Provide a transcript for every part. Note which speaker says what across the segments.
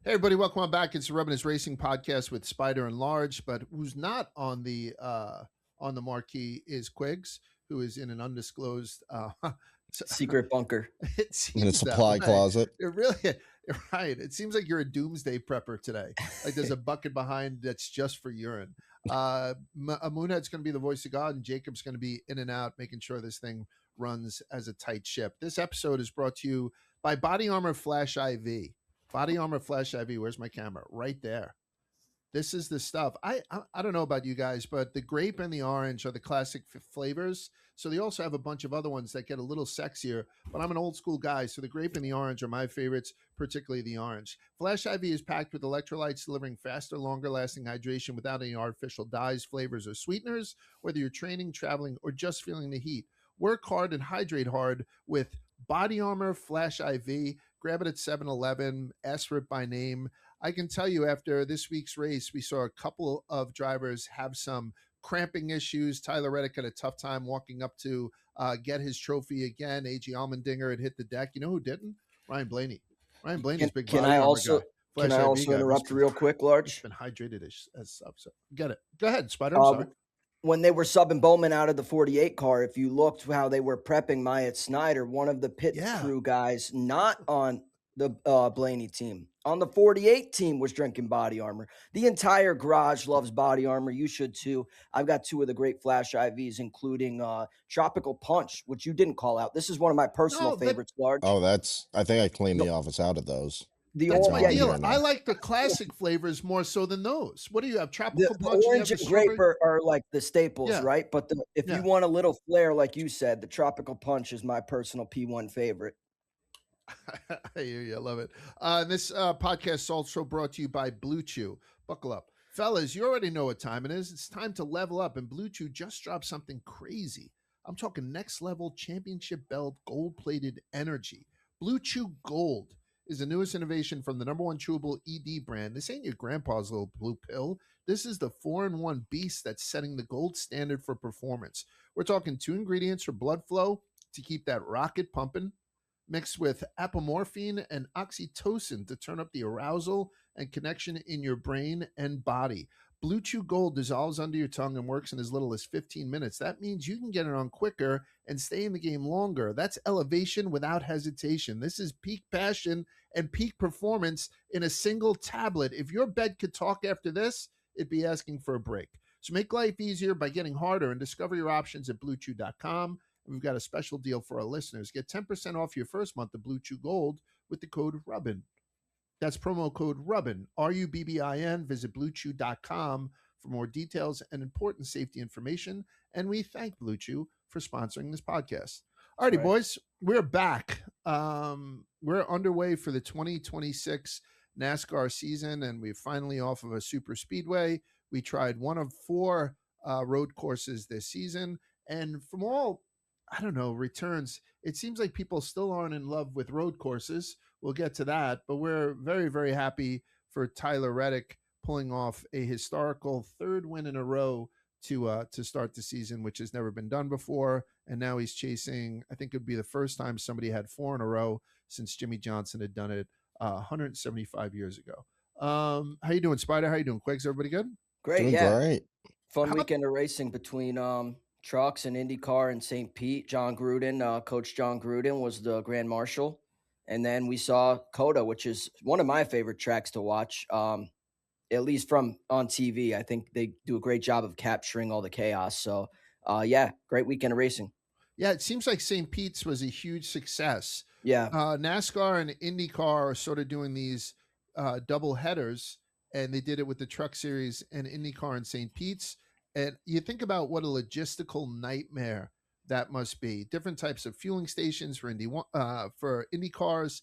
Speaker 1: Hey everybody, welcome on back. It's the Rubbin Racing podcast with Spider and Large, but who's not on the marquee is Quigs, who is in an undisclosed
Speaker 2: Secret bunker.
Speaker 1: it
Speaker 3: In a
Speaker 1: seems that
Speaker 3: supply
Speaker 1: way.
Speaker 3: closet.
Speaker 1: It really right. It seems like you're a doomsday prepper today. Like there's a bucket behind that's just for urine. Moonhead's going to be the voice of God, and Jacob's going to be in and out, making sure this thing runs as a tight ship. This episode is brought to you by Body Armor Flash IV. Body Armor Flash IV. Where's my camera? Right there. This is the stuff. I don't know about you guys, but the grape and the orange are the classic flavors. So they also have a bunch of other ones that get a little sexier. But I'm an old school guy, so the grape and the orange are my favorites, particularly the orange. Flash IV is packed with electrolytes, delivering faster, longer lasting hydration without any artificial dyes, flavors, or sweeteners. Whether you're training, traveling, or just feeling the heat, work hard and hydrate hard with Body Armor Flash IV. Grab it at 7-Eleven. Ask for it by name. I can tell you after this week's race, we saw a couple of drivers have some cramping issues. Tyler Reddick had a tough time walking up to get his trophy again. A.G. Allmendinger had hit the deck. You know who didn't? Ryan Blaney. Ryan Blaney's big
Speaker 2: Can
Speaker 1: body
Speaker 2: I
Speaker 1: armor
Speaker 2: also
Speaker 1: guy.
Speaker 2: can
Speaker 1: Flash
Speaker 2: I
Speaker 1: IV
Speaker 2: also
Speaker 1: guy.
Speaker 2: interrupt
Speaker 1: He's
Speaker 2: real quick, Large?
Speaker 1: been hydrated as sub. So get it. Go ahead, Spider. I'm sorry.
Speaker 2: When they were subbing Bowman out of the 48 car, if you looked how they were prepping Myatt Snyder, one of the pit crew guys, not on the Blaney team, on the 48 team, was drinking body armor. The entire garage loves body armor. You should too. I've got two of the great Flash IVs, including Tropical Punch, which you didn't call out. This is one of my personal favorites, Large.
Speaker 3: Oh, I think I cleaned the office out of those.
Speaker 1: That's my deal. I like the classic flavors more so than those. What do you have? Tropical Punch?
Speaker 2: The orange and grape are like the staples, right? But if you want a little flair, like you said, the Tropical Punch is my personal P1 favorite.
Speaker 1: I hear you. I love it. This podcast is also brought to you by Blue Chew. Buckle up. Fellas, you already know what time it is. It's time to level up, and Blue Chew just dropped something crazy. I'm talking next level championship belt gold-plated energy. Blue Chew Gold is the newest innovation from the #1 chewable ED brand. This ain't your grandpa's little blue pill. This is the 4-in-1 beast that's setting the gold standard for performance. We're talking 2 ingredients for blood flow to keep that rocket pumping, mixed with apomorphine and oxytocin to turn up the arousal and connection in your brain and body. Blue Chew Gold dissolves under your tongue and works in as little as 15 minutes. That means you can get it on quicker and stay in the game longer. That's elevation without hesitation. This is peak passion and peak performance in a single tablet. If your bed could talk after this, it'd be asking for a break. So make life easier by getting harder and discover your options at BlueChew.com. And we've got a special deal for our listeners. Get 10% off your first month of Blue Chew Gold with the code Rubbin. That's promo code Rubbin, Rubbin. Visit BlueChew.com for more details and important safety information. And we thank Blue Chew for sponsoring this podcast. All righty, boys, we're back. We're underway for the 2026 NASCAR season, and we're finally off of a super speedway. We tried one of 4 road courses this season, and from all returns, it seems like people still aren't in love with road courses. We'll get to that, but we're very, very happy for Tyler Reddick pulling off a historical 3rd win in a row to start the season, which has never been done before. And now he's chasing, I think it would be the first time somebody had 4 in a row since Jimmy Johnson had done it 175 years ago. How you doing, Spider? How you doing, Quiggs? Everybody good?
Speaker 2: Great,
Speaker 3: Doing
Speaker 2: yeah.
Speaker 3: great.
Speaker 2: Fun weekend of racing between trucks and IndyCar and St. Pete. John Gruden, Coach John Gruden was the Grand Marshal. And then we saw CotA, which is one of my favorite tracks to watch, at least from on TV. I think they do a great job of capturing all the chaos. So, great weekend of racing.
Speaker 1: Yeah, it seems like St. Pete's was a huge success.
Speaker 2: Yeah.
Speaker 1: NASCAR and IndyCar are sort of doing these double headers, and they did it with the Truck Series and IndyCar and St. Pete's. And you think about what a logistical nightmare that must be. Different types of fueling stations for Indy cars,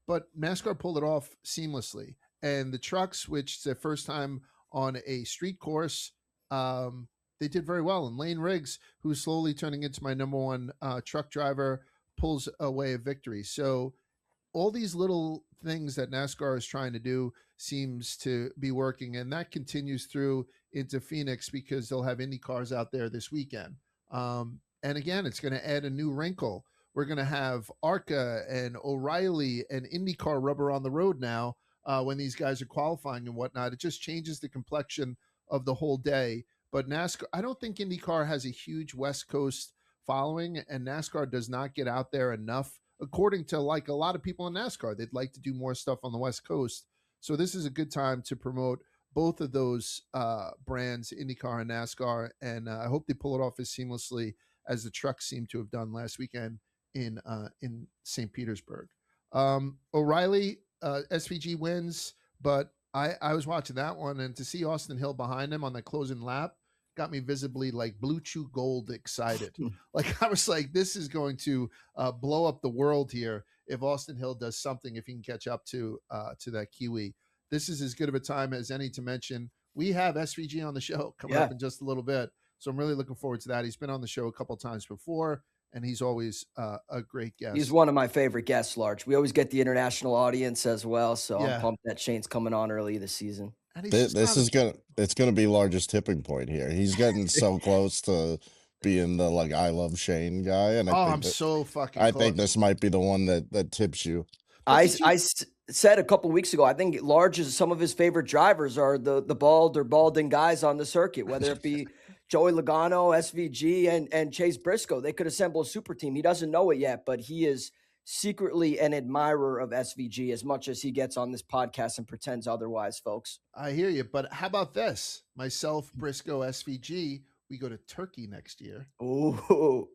Speaker 1: but NASCAR pulled it off seamlessly. And the trucks, which is their first time on a street course, they did very well. And Lane Riggs, who's slowly turning into my #1 truck driver, pulls away a victory. So all these little things that NASCAR is trying to do seems to be working, and that continues through into Phoenix because they'll have Indy cars out there this weekend. And again, it's going to add a new wrinkle. We're going to have ARCA and O'Reilly and IndyCar rubber on the road now when these guys are qualifying and whatnot. It just changes the complexion of the whole day. But NASCAR, I don't think IndyCar has a huge West Coast following, and NASCAR does not get out there enough, according to like a lot of people in NASCAR. They'd like to do more stuff on the West Coast. So this is a good time to promote both of those brands, IndyCar and NASCAR, and I hope they pull it off as seamlessly as the trucks seem to have done last weekend in St. Petersburg. O'Reilly, SVG wins, but I was watching that one, and to see Austin Hill behind him on the closing lap got me visibly like Blue Chew Gold excited. Like I was like, this is going to blow up the world here if Austin Hill does something, if he can catch up to that Kiwi. This is as good of a time as any to mention. We have SVG on the show coming up in just a little bit, so I'm really looking forward to that. He's been on the show a couple of times before, and he's always a great guest.
Speaker 2: He's one of my favorite guests, Large. We always get the international audience as well, so I'm pumped that Shane's coming on early this season.
Speaker 3: It's gonna be Large's tipping point here. He's getting so close to being the like I love Shane guy, and
Speaker 1: I'm so fucking.
Speaker 3: I think this might be the one that tips you.
Speaker 2: I said a couple weeks ago, I think some of his favorite drivers are the bald or balding guys on the circuit, whether it be Joey Logano, SVG, and Chase Briscoe. They could assemble a super team. He doesn't know it yet, but he is secretly an admirer of SVG as much as he gets on this podcast and pretends otherwise, folks.
Speaker 1: I hear you, but how about this? Myself, Briscoe, SVG, we go to Turkey next year.
Speaker 2: Ooh.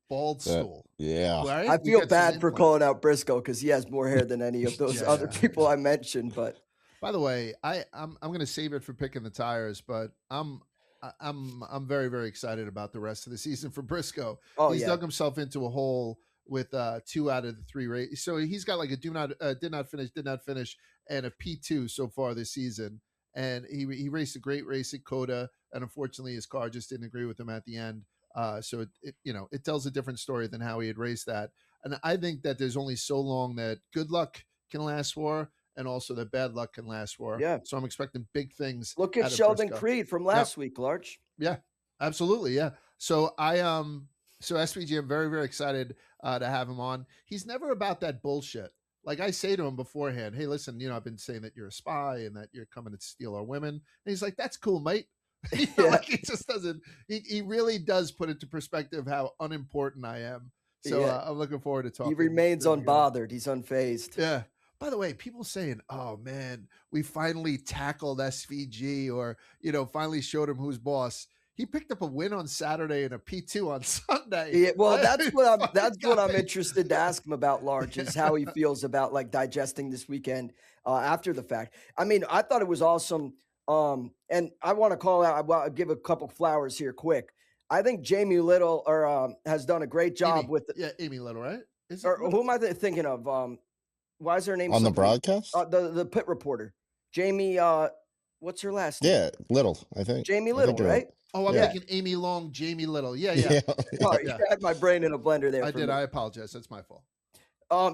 Speaker 1: Bald school.
Speaker 3: Yeah.
Speaker 2: Right? I feel bad for calling out Briscoe because he has more hair than any of those other people I mentioned. But
Speaker 1: by the way, I'm going to save it for picking the tires, but I'm very, very excited about the rest of the season for Briscoe. He's dug himself into a hole with 2 out of the 3 races. So he's got like a did not finish, and a P2 so far this season. And he raced a great race at CotA, and unfortunately his car just didn't agree with him at the end. So it tells a different story than how he had raced that. And I think that there's only so long that good luck can last for, and also that bad luck can last for.
Speaker 2: Yeah.
Speaker 1: So I'm expecting big things.
Speaker 2: Look at Sheldon Creed from last week, Larch.
Speaker 1: Yeah, absolutely. Yeah. So so SVG, I'm very, very excited to have him on. He's never about that bullshit. Like I say to him beforehand, hey, listen, I've been saying that you're a spy and that you're coming to steal our women. And he's like, that's cool, mate. Like he just doesn't. He really does put into perspective how unimportant I am. So I'm looking forward to talking.
Speaker 2: He remains unbothered. He's unfazed.
Speaker 1: Yeah. By the way, people saying, "Oh man, we finally tackled SVG," or finally showed him who's boss. He picked up a win on Saturday and a P2 on Sunday.
Speaker 2: Yeah, well, that's what I'm interested to ask him about, Large, is how he feels about like digesting this weekend after the fact. I mean, I thought it was awesome. And I want to call out, I'll give a couple flowers here quick. I think Jamie Little has done a great job
Speaker 1: Amy Little, right?
Speaker 2: Who am I thinking of? Why is her name
Speaker 3: on the broadcast?
Speaker 2: The pit reporter, Jamie. What's her last name?
Speaker 3: Yeah, Little. I think
Speaker 2: Jamie Little, right?
Speaker 1: Oh, I'm thinking Amy Long, Jamie Little. Yeah.
Speaker 2: Sorry, I had my brain in a blender there.
Speaker 1: I did. I apologize. That's my fault.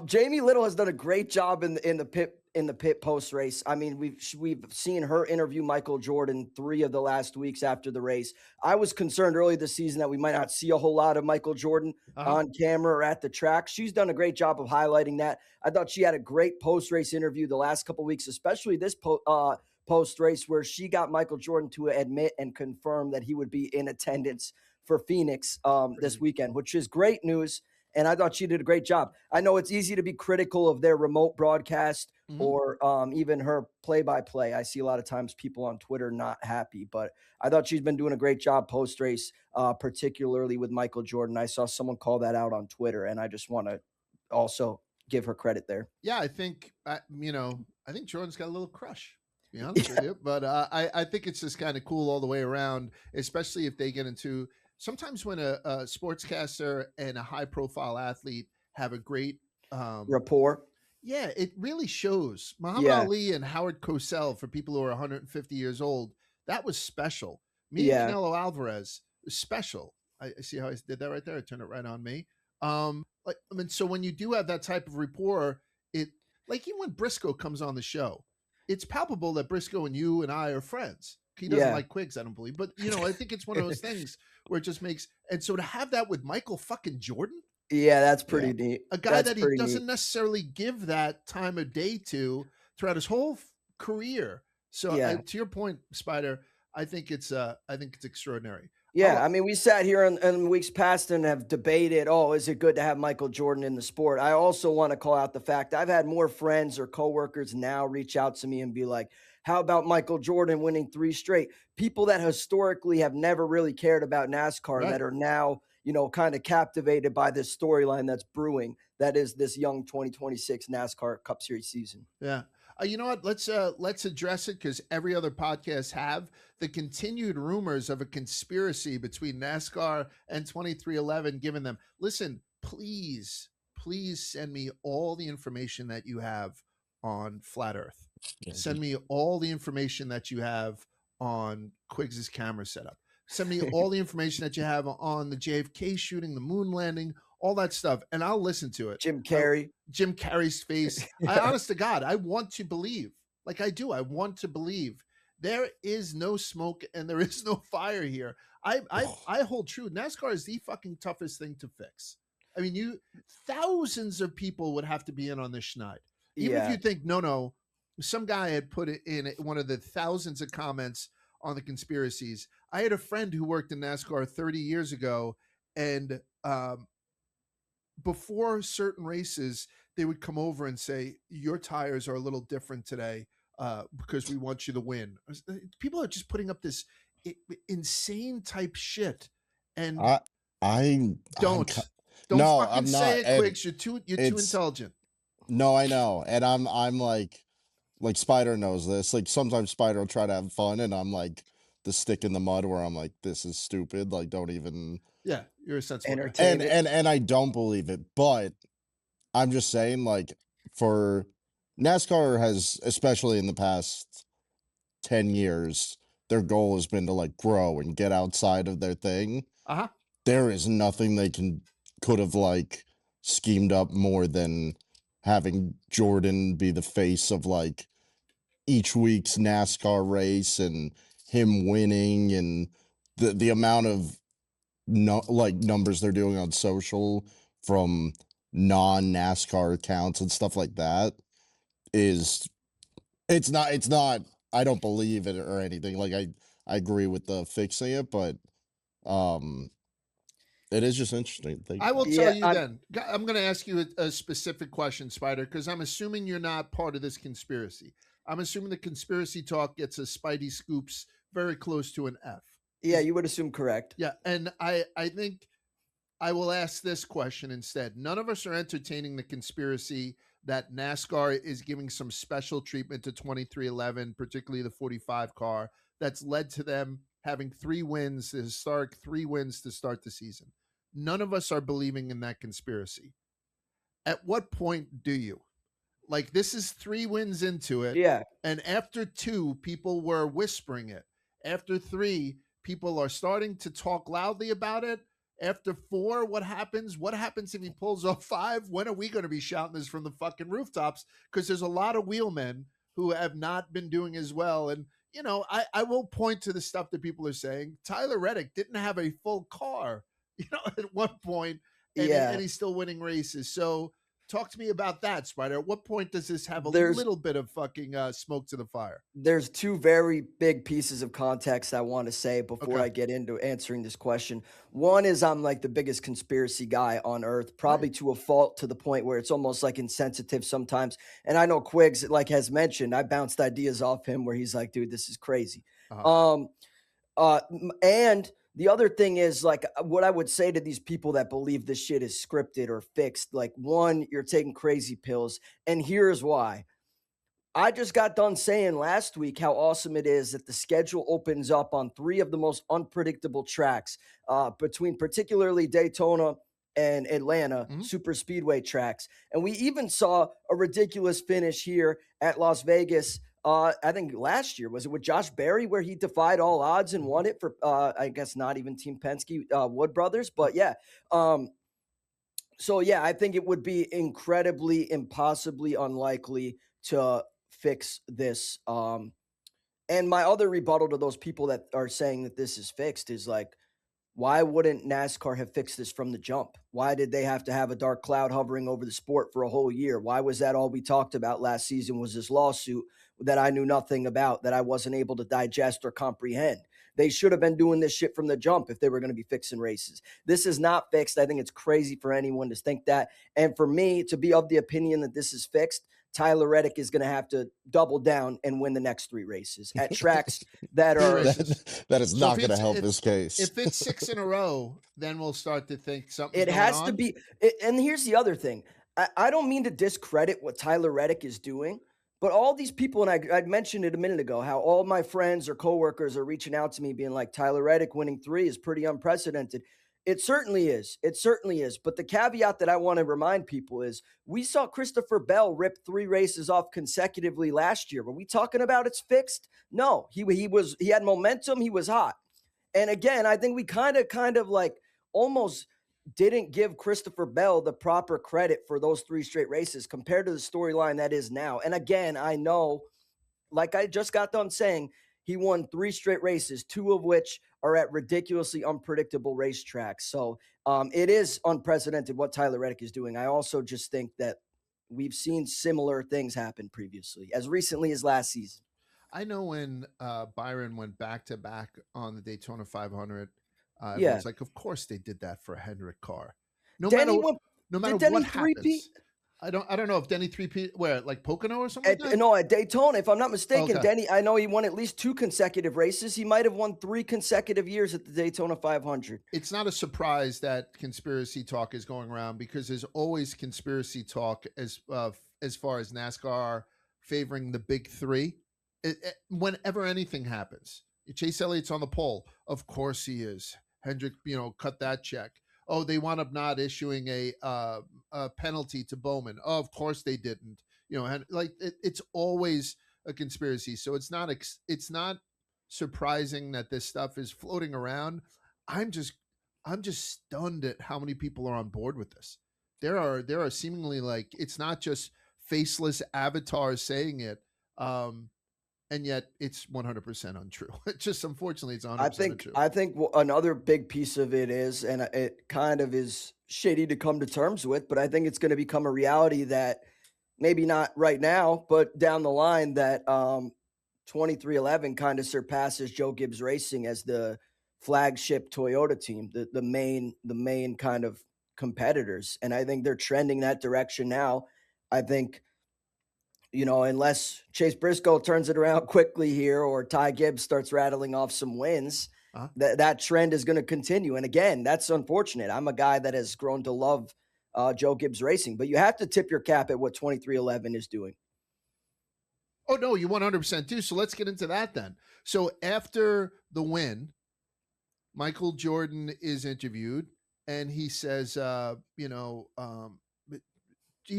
Speaker 2: Jamie Little has done a great job in the pit post race. I mean, we've seen her interview Michael Jordan 3 of the last weeks after the race. I was concerned early this season that we might not see a whole lot of Michael Jordan on camera or at the track. She's done a great job of highlighting that. I thought she had a great post race interview the last couple of weeks, especially this post race where she got Michael Jordan to admit and confirm that he would be in attendance for Phoenix this weekend, which is great news. And I thought she did a great job. I know it's easy to be critical of their remote broadcast or even her play-by-play. I see a lot of times people on Twitter not happy, but I thought she's been doing a great job post-race, particularly with Michael Jordan. I saw someone call that out on Twitter, and I just want to also give her credit there.
Speaker 1: Yeah, I think, I think Jordan's got a little crush, to be honest with you. But I think it's just kind of cool all the way around, especially if they get into – sometimes when a sportscaster and a high-profile athlete have a great
Speaker 2: rapport,
Speaker 1: it really shows. Muhammad Ali and Howard Cosell, for people who are 150 years old, that was special. Me and Canelo Alvarez was special. I see how I did that right there. I turned it right on me. So when you do have that type of rapport, it like even when Briscoe comes on the show, it's palpable that Briscoe and you and I are friends. He doesn't like Quiggs, I don't believe. But, I think it's one of those things where it just makes – and so to have that with Michael fucking Jordan?
Speaker 2: Yeah, that's pretty neat.
Speaker 1: A guy that he doesn't necessarily give that time of day to throughout his whole career. So
Speaker 2: Yeah.
Speaker 1: to your point, Spider, I think it's extraordinary.
Speaker 2: Yeah, I mean, we sat here in weeks past and have debated, oh, is it good to have Michael Jordan in the sport? I also want to call out the fact I've had more friends or coworkers now reach out to me and be like, how about Michael Jordan winning 3 straight? People that historically have never really cared about NASCAR that are now, kind of captivated by this storyline that's brewing. That is this young 2026 NASCAR Cup Series season.
Speaker 1: Yeah. You know what? Let's address it, because every other podcast have the continued rumors of a conspiracy between NASCAR and 2311 giving them. Listen, please send me all the information that you have on Flat Earth. Send me all the information that you have on Quiggs's camera setup. Send me all the information that you have on the JFK shooting, the moon landing, all that stuff, and I'll listen to it.
Speaker 2: Jim Carrey's
Speaker 1: face. I honest to God, I want to believe. Like I do. I want to believe. There is no smoke and there is no fire here. I hold true. NASCAR is the fucking toughest thing to fix. I mean, thousands of people would have to be in on this schneid. Even if you think, no, some guy had put it in one of the thousands of comments on the conspiracies. I had a friend who worked in NASCAR 30 years ago, and before certain races, they would come over and say, your tires are a little different today because we want you to win. People are just putting up this insane type shit. And don't fucking say it, Quiggs. You're too intelligent.
Speaker 3: No, I know. And I'm like Spider knows this. Like sometimes Spider will try to have fun and I'm like the stick in the mud where I'm like, this is stupid. Like don't even.
Speaker 1: Yeah, you're a sensible
Speaker 3: guy. And I don't believe it, but I'm just saying, like, for NASCAR has, especially in the past 10 years, their goal has been to like grow and get outside of their thing. There is nothing they could have like schemed up more than having Jordan be the face of like each week's NASCAR race and him winning and the amount of numbers they're doing on social from non-NASCAR accounts and stuff like that it's not I don't believe it or anything. Like I agree with the fixing it, but it is just interesting.
Speaker 1: I will tell you then. I'm going to ask you a specific question, Spider, because I'm assuming you're not part of this conspiracy. I'm assuming the conspiracy talk gets a Spidey scoops very close to an F.
Speaker 2: Yeah, you would assume correct.
Speaker 1: Yeah, and I think I will ask this question instead. None of us are entertaining the conspiracy that NASCAR is giving some special treatment to 2311, particularly the 45 car, that's led to them having 3 wins, the historic 3 wins to start the season. None of us are believing in that conspiracy. At what point do you? Like, this is 3 wins into it.
Speaker 2: Yeah.
Speaker 1: And after 2, people were whispering it. After 3, people are starting to talk loudly about it. After 4, what happens? What happens if he pulls off 5? When are we going to be shouting this from the fucking rooftops? Because there's a lot of wheelmen who have not been doing as well. And, I will point to the stuff that people are saying. Tyler Reddick didn't have a full car, at one point, and he's still winning races. So talk to me about that, Spider. At what point does this have a little bit of fucking smoke to the fire?
Speaker 2: There's 2 very big pieces of context I want to say before I get into answering this question. One is I'm like the biggest conspiracy guy on earth, probably to a fault, to the point where it's almost like insensitive sometimes. And I know Quiggs, like has mentioned, I bounced ideas off him where he's like, dude, this is crazy. And the other thing is, like, what I would say to these people that believe this shit is scripted or fixed, like, one, you're taking crazy pills. And here's why. I just got done saying last week how awesome it is that the schedule opens up on 3 of the most unpredictable tracks, between particularly Daytona and Atlanta, super speedway tracks. And we even saw a ridiculous finish here at Las Vegas. I think last year, was it with Josh Berry, where he defied all odds and won it for, I guess not even Team Penske, Wood Brothers, but yeah. So yeah, I think it would be incredibly, impossibly unlikely to fix this. And my other rebuttal to those people that are saying that this is fixed is like, Why wouldn't NASCAR have fixed this from the jump? Why did they have to have a dark cloud hovering over the sport for a whole year? Why was that all we talked about last season was this lawsuit that I knew nothing about, that I wasn't able to digest or comprehend? They should have been doing this shit from the jump if they were going to be fixing races. This is not fixed. I think it's crazy for anyone to think that. And for me to be of the opinion that this is fixed, Tyler Reddick is going to have to double down and win the next 3 races at tracks that are.
Speaker 3: That is not going to help his case.
Speaker 1: If it's 6 in a row, then we'll start to think something.
Speaker 2: It has to be. And here's the other thing. I don't mean to discredit what Tyler Reddick is doing, but all these people, and I mentioned it a minute ago, how all my friends or coworkers are reaching out to me being like, Tyler Reddick winning 3 is pretty unprecedented. It certainly is. It certainly is. But the caveat that I want to remind people is we saw Christopher Bell rip 3 races off consecutively last year. Were we talking about it's fixed? No, he had momentum. He was hot. And again, I think we kind of like almost didn't give Christopher Bell the proper credit for those 3 straight races compared to the storyline that is now. And again, I know, like I just got done saying, he won 3 straight races, 2 of which are at ridiculously unpredictable racetracks. So it is unprecedented what Tyler Reddick is doing. I also just think that we've seen similar things happen previously, as recently as last season.
Speaker 1: I know when Byron went back-to-back on the Daytona 500,
Speaker 2: Yeah.
Speaker 1: it's like, of course they did that for a Hendrick car. No
Speaker 2: Denny
Speaker 1: matter
Speaker 2: Denny
Speaker 1: what
Speaker 2: three-peat?
Speaker 1: happens. I don't know if Denny 3P where, like Pocono or something like that?
Speaker 2: No, at Daytona, if I'm not mistaken,
Speaker 1: Okay.
Speaker 2: Denny, I know he won at least 2 consecutive races. He might have won 3 consecutive years at the Daytona 500.
Speaker 1: It's not a surprise that conspiracy talk is going around because there's always conspiracy talk as far as NASCAR favoring the big 3. Whenever anything happens, Chase Elliott's on the pole. Of course he is. Hendrick, cut that check. Oh, they wound up not issuing a penalty to Bowman. Oh, of course they didn't. It's always a conspiracy. So it's not surprising that this stuff is floating around. I'm just stunned at how many people are on board with this. There are seemingly, like, it's not just faceless avatars saying it. And yet it's 100% untrue. It's just, unfortunately, it's 100% untrue.
Speaker 2: I think another big piece of it is, and it kind of is shitty to come to terms with, but I think it's going to become a reality that maybe not right now, but down the line, that 2311 kind of surpasses Joe Gibbs Racing as the flagship Toyota team, the main kind of competitors. And I think they're trending that direction now. I think, unless Chase Briscoe turns it around quickly here or Ty Gibbs starts rattling off some wins, that trend is going to continue. And again, that's unfortunate. I'm a guy that has grown to love Joe Gibbs Racing, but you have to tip your cap at what 2311 is doing.
Speaker 1: Oh, no, you 100% do. So let's get into that then. So after the win, Michael Jordan is interviewed and he says, he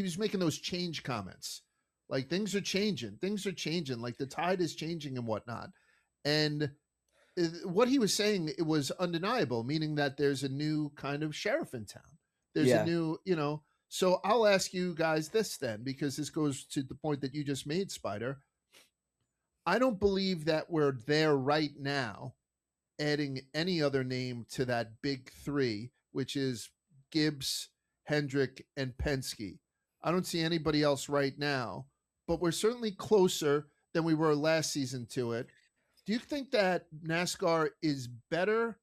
Speaker 1: was making those change comments. Like, things are changing. Like, the tide is changing and whatnot. And what he was saying, it was undeniable, meaning that there's a new kind of sheriff in town. There's a new, So I'll ask you guys this then, because this goes to the point that you just made, Spider. I don't believe that we're there right now adding any other name to that big 3, which is Gibbs, Hendrick, and Penske. I don't see anybody else right now. But we're certainly closer than we were last season to it. Do you think that NASCAR is better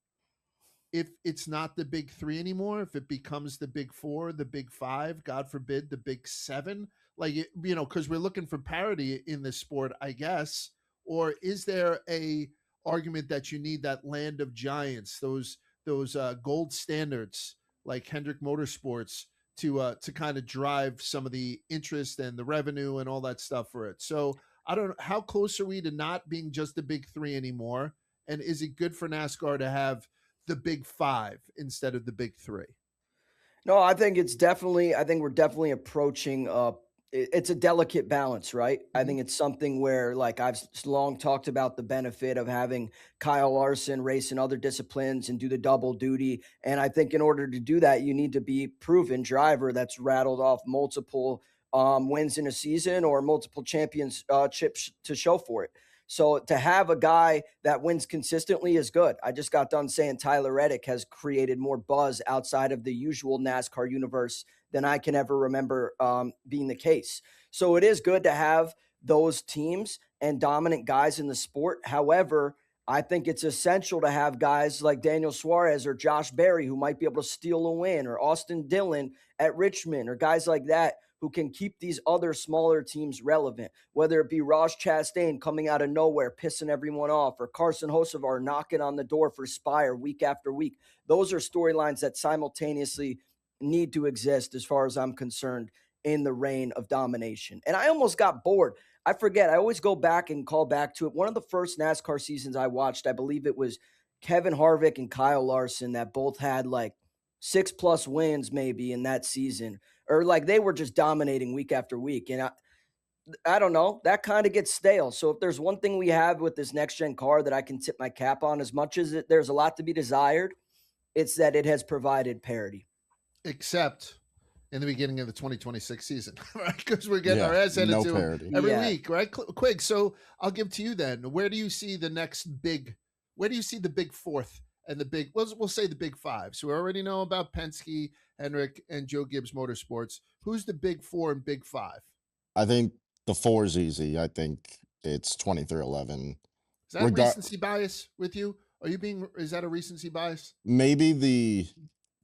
Speaker 1: if it's not the big 3 anymore? If it becomes the big 4, the big 5, God forbid, the big 7? Like, because we're looking for parity in this sport, I guess. Or is there a argument that you need that land of giants, those gold standards like Hendrick Motorsports, to kind of drive some of the interest and the revenue and all that stuff for it? So I don't know, how close are we to not being just the big 3 anymore? And is it good for NASCAR to have the big 5 instead of the big 3?
Speaker 2: No, I think we're definitely approaching it's a delicate balance, right? I think it's something where, like, I've long talked about the benefit of having Kyle Larson race in other disciplines and do the double duty. And I think in order to do that, you need to be proven driver that's rattled off multiple wins in a season or multiple championships to show for it. So to have a guy that wins consistently is good. I just got done saying Tyler Reddick has created more buzz outside of the usual NASCAR universe than I can ever remember being the case. So it is good to have those teams and dominant guys in the sport. However, I think it's essential to have guys like Daniel Suarez or Josh Berry who might be able to steal a win, or Austin Dillon at Richmond, or guys like that who can keep these other smaller teams relevant, whether it be Ross Chastain coming out of nowhere, pissing everyone off, or Carson Hocevar knocking on the door for Spire week after week. Those are storylines that simultaneously need to exist, as far as I'm concerned, in the reign of domination. And I almost got bored. I forget. I always go back and call back to it. One of the first NASCAR seasons I watched, I believe it was Kevin Harvick and Kyle Larson that both had like 6+ wins maybe in that season, or like they were just dominating week after week. And I don't know, that kind of gets stale. So if there's one thing we have with this next gen car that I can tip my cap on, as much as there's a lot to be desired, it's that it has provided parity.
Speaker 1: Except in the beginning of the 2026 season, right? Because we're getting our ass handed to every week, right? Quig, so I'll give to you then. Where do you see the next big, where do you see the big fourth and the big, we'll say the big five. So we already know about Penske, Hendrick, and Joe Gibbs Motorsports. Who's the big four and big five?
Speaker 3: I think the 4 is easy. I think it's 2311.
Speaker 1: Is that recency bias with you? Is that a recency bias?
Speaker 3: Maybe the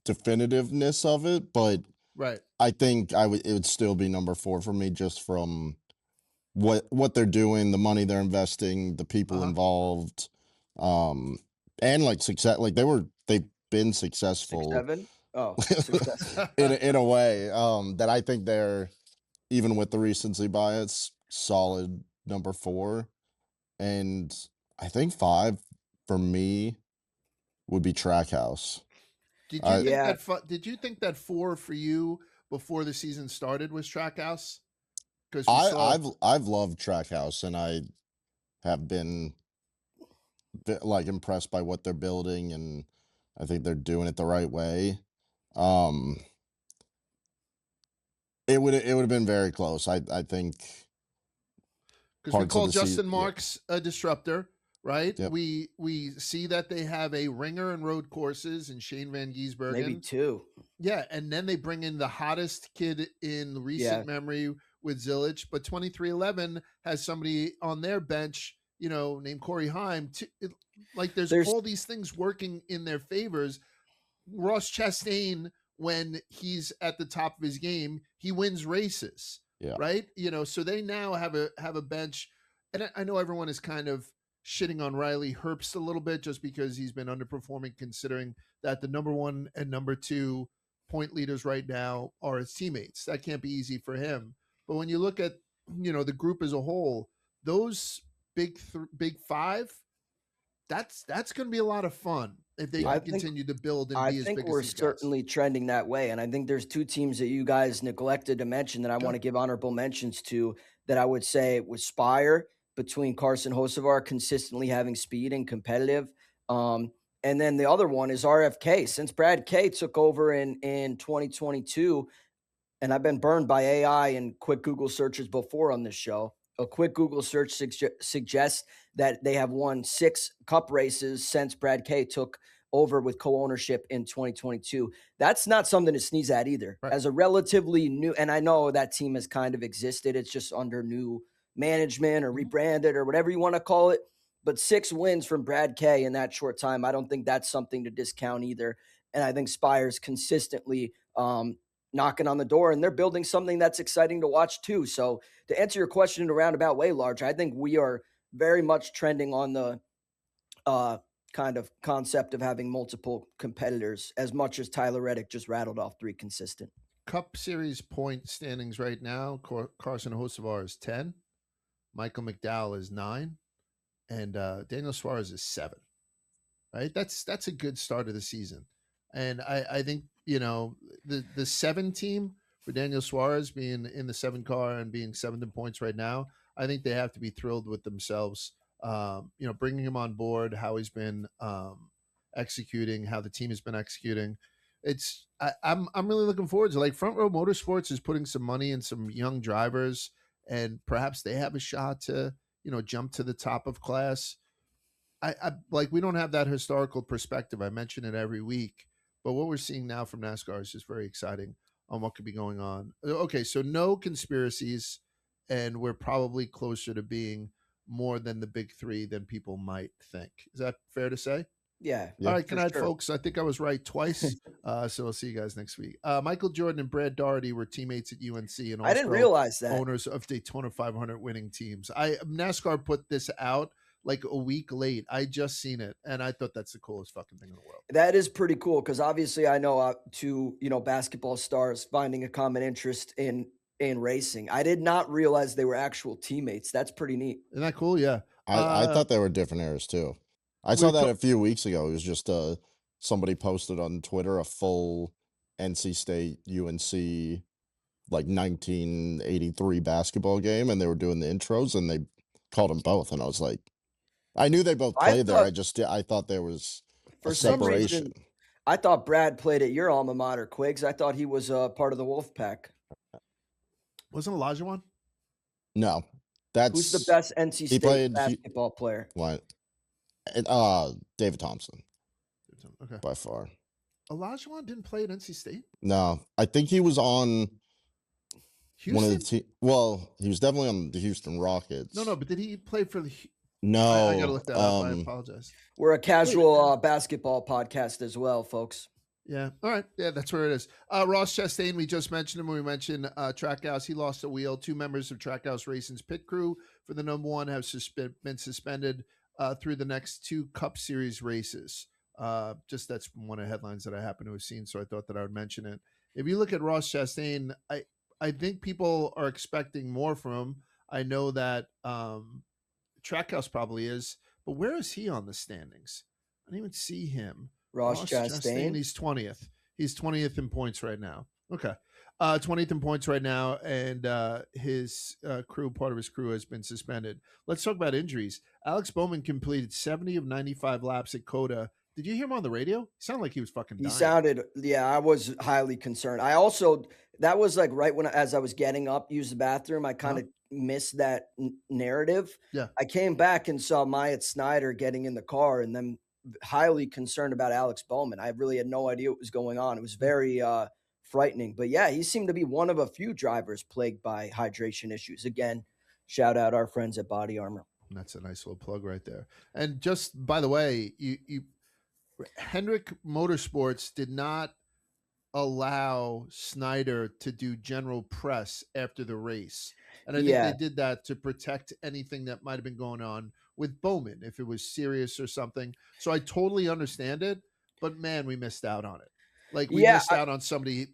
Speaker 3: definitiveness of it, but
Speaker 1: right.
Speaker 3: I think it would still be number 4 for me, just from what they're doing, the money they're investing, the people involved, and like success. Like they've been successful.
Speaker 2: 6-7? Oh, successful.
Speaker 3: in a way that I think they're, even with the recency bias, solid number 4. And I think 5 for me would be Trackhouse.
Speaker 1: Did you think that 4 for you before the season started was Trackhouse?
Speaker 3: Because I've loved Trackhouse, and I have been like impressed by what they're building, and I think they're doing it the right way. It would have been very close. I think,
Speaker 1: because we call Justin Marks a disruptor, right? Yep. We see that they have a ringer in road courses and Shane Van Gisbergen.
Speaker 2: Maybe 2.
Speaker 1: Yeah, and then they bring in the hottest kid in recent memory with Zilich, but 2311 has somebody on their bench, named Corey Heim. Like there's all these things working in their favors. Ross Chastain, when he's at the top of his game, he wins races.
Speaker 3: Yeah.
Speaker 1: Right. So they now have a bench, and I know everyone is kind of shitting on Riley Herbst a little bit just because he's been underperforming, considering that the number 1 and number 2 point leaders right now are his teammates. That can't be easy for him. But when you look at, the group as a whole, those big 5, that's going to be a lot of fun if they can continue to build and be as big as these guys. I think we're
Speaker 2: certainly trending that way. And I think there's 2 teams that you guys neglected to mention that I want to give honorable mentions to, that I would say was Spire, between Carson Hocevar consistently having speed and competitive. And then the other one is RFK. Since Brad K took over in 2022, and I've been burned by AI and quick Google searches before on this show. A quick Google search suggests that they have won 6 cup races since Brad K took over with co-ownership in 2022. That's not something to sneeze at either. Right. As a relatively new, and I know that team has kind of existed, it's just under new management or rebranded or whatever you want to call it. But 6 wins from Brad K in that short time, I don't think that's something to discount either. And I think Spire's consistently knocking on the door, and they're building something that's exciting to watch too. So to answer your question in a roundabout way, Large, I think we are very much trending on the kind of concept of having multiple competitors, as much as Tyler Reddick just rattled off 3 consistent.
Speaker 1: Cup Series point standings right now, Carson Hocevar is 10, Michael McDowell is 9, and Daniel Suarez is 7. Right? That's a good start of the season. And I think, the 7 team for Daniel Suarez being in the 7 car and being 7th in points right now, I think they have to be thrilled with themselves. Bringing him on board, how he's been executing, how the team has been executing. I'm really looking forward to, like, Front Row Motorsports is putting some money in some young drivers, and perhaps they have a shot to, jump to the top of class. I like, we don't have that historical perspective. I mention it every week, but what we're seeing now from NASCAR is just very exciting on what could be going on. Okay, so no conspiracies, and we're probably closer to being more than the big three than people might think. Is that fair to say?
Speaker 2: Yeah.
Speaker 1: All right, good
Speaker 2: for
Speaker 1: night,
Speaker 2: sure.
Speaker 1: folks. I think I was right twice. So I'll see you guys next week. Michael Jordan and Brad Daugherty were teammates at UNC and
Speaker 2: I didn't
Speaker 1: also
Speaker 2: realize that.
Speaker 1: owners of Daytona 500 winning teams. NASCAR put this out like a week late. I just seen it, and I thought that's the coolest fucking thing in the world.
Speaker 2: That is pretty cool because obviously I know two basketball stars finding a common interest in racing. I did not realize they were actual teammates. That's pretty neat.
Speaker 1: Isn't that cool? Yeah.
Speaker 3: I thought they were different eras too. I saw that a few weeks ago. It was just somebody posted on Twitter a full NC State UNC like 1983 basketball game, and they were doing the intros, and they called them both, and I was like, I knew they both played there. I thought there was
Speaker 2: for
Speaker 3: a
Speaker 2: some
Speaker 3: separation.
Speaker 2: reason, I thought Brad played at your alma mater, Quigs. I thought he was part of the Wolfpack.
Speaker 1: Wasn't Elijah one?
Speaker 3: No,
Speaker 2: who's the best NC State basketball player?
Speaker 3: What? David Thompson.
Speaker 1: Okay.
Speaker 3: By far.
Speaker 1: Olajuwon didn't play at NC State?
Speaker 3: No, I think he was on
Speaker 1: Houston?
Speaker 3: one of the well, he was definitely on the Houston Rockets.
Speaker 1: No, but did he play for the?
Speaker 3: No,
Speaker 1: I gotta look that up. I apologize.
Speaker 2: We're a casual basketball podcast as well, folks.
Speaker 1: Yeah. All right. Yeah, that's where it is. Ross Chastain, we just mentioned him when we mentioned Trackhouse. He lost a wheel. 2 members of Trackhouse Racing's pit crew for the number 1 have been suspended through the next 2 Cup Series races. Just that's one of the headlines that I happen to have seen, so I thought that I would mention it. If you look at Ross Chastain, I think people are expecting more from him. I know that Trackhouse probably is, but where is he on the standings? I didn't even see him.
Speaker 2: Ross Chastain?
Speaker 1: He's 20th. He's 20th in points right now. Okay. 20th in points right now, and his crew, part of his crew, has been suspended. Let's talk about injuries. Alex Bowman completed 70 of 95 laps at CotA. Did you hear him on the radio? He sounded like he was fucking dying.
Speaker 2: He sounded, I was highly concerned. I also, that was like right when, as I was getting up, use the bathroom, I kind of missed that narrative.
Speaker 1: Yeah.
Speaker 2: I came back and saw Myatt Snider getting in the car and then highly concerned about Alex Bowman. I really had no idea what was going on. It was very frightening. But yeah, he seemed to be one of a few drivers plagued by hydration issues. Again, shout out our friends at Body Armor.
Speaker 1: That's a nice little plug right there. And just by the way, Hendrick Motorsports did not allow Snyder to do general press after the race. And I think they did that to protect anything that might have been going on with Bowman, if it was serious or something. So I totally understand it, but man, we missed out on it. Like we missed out on somebody,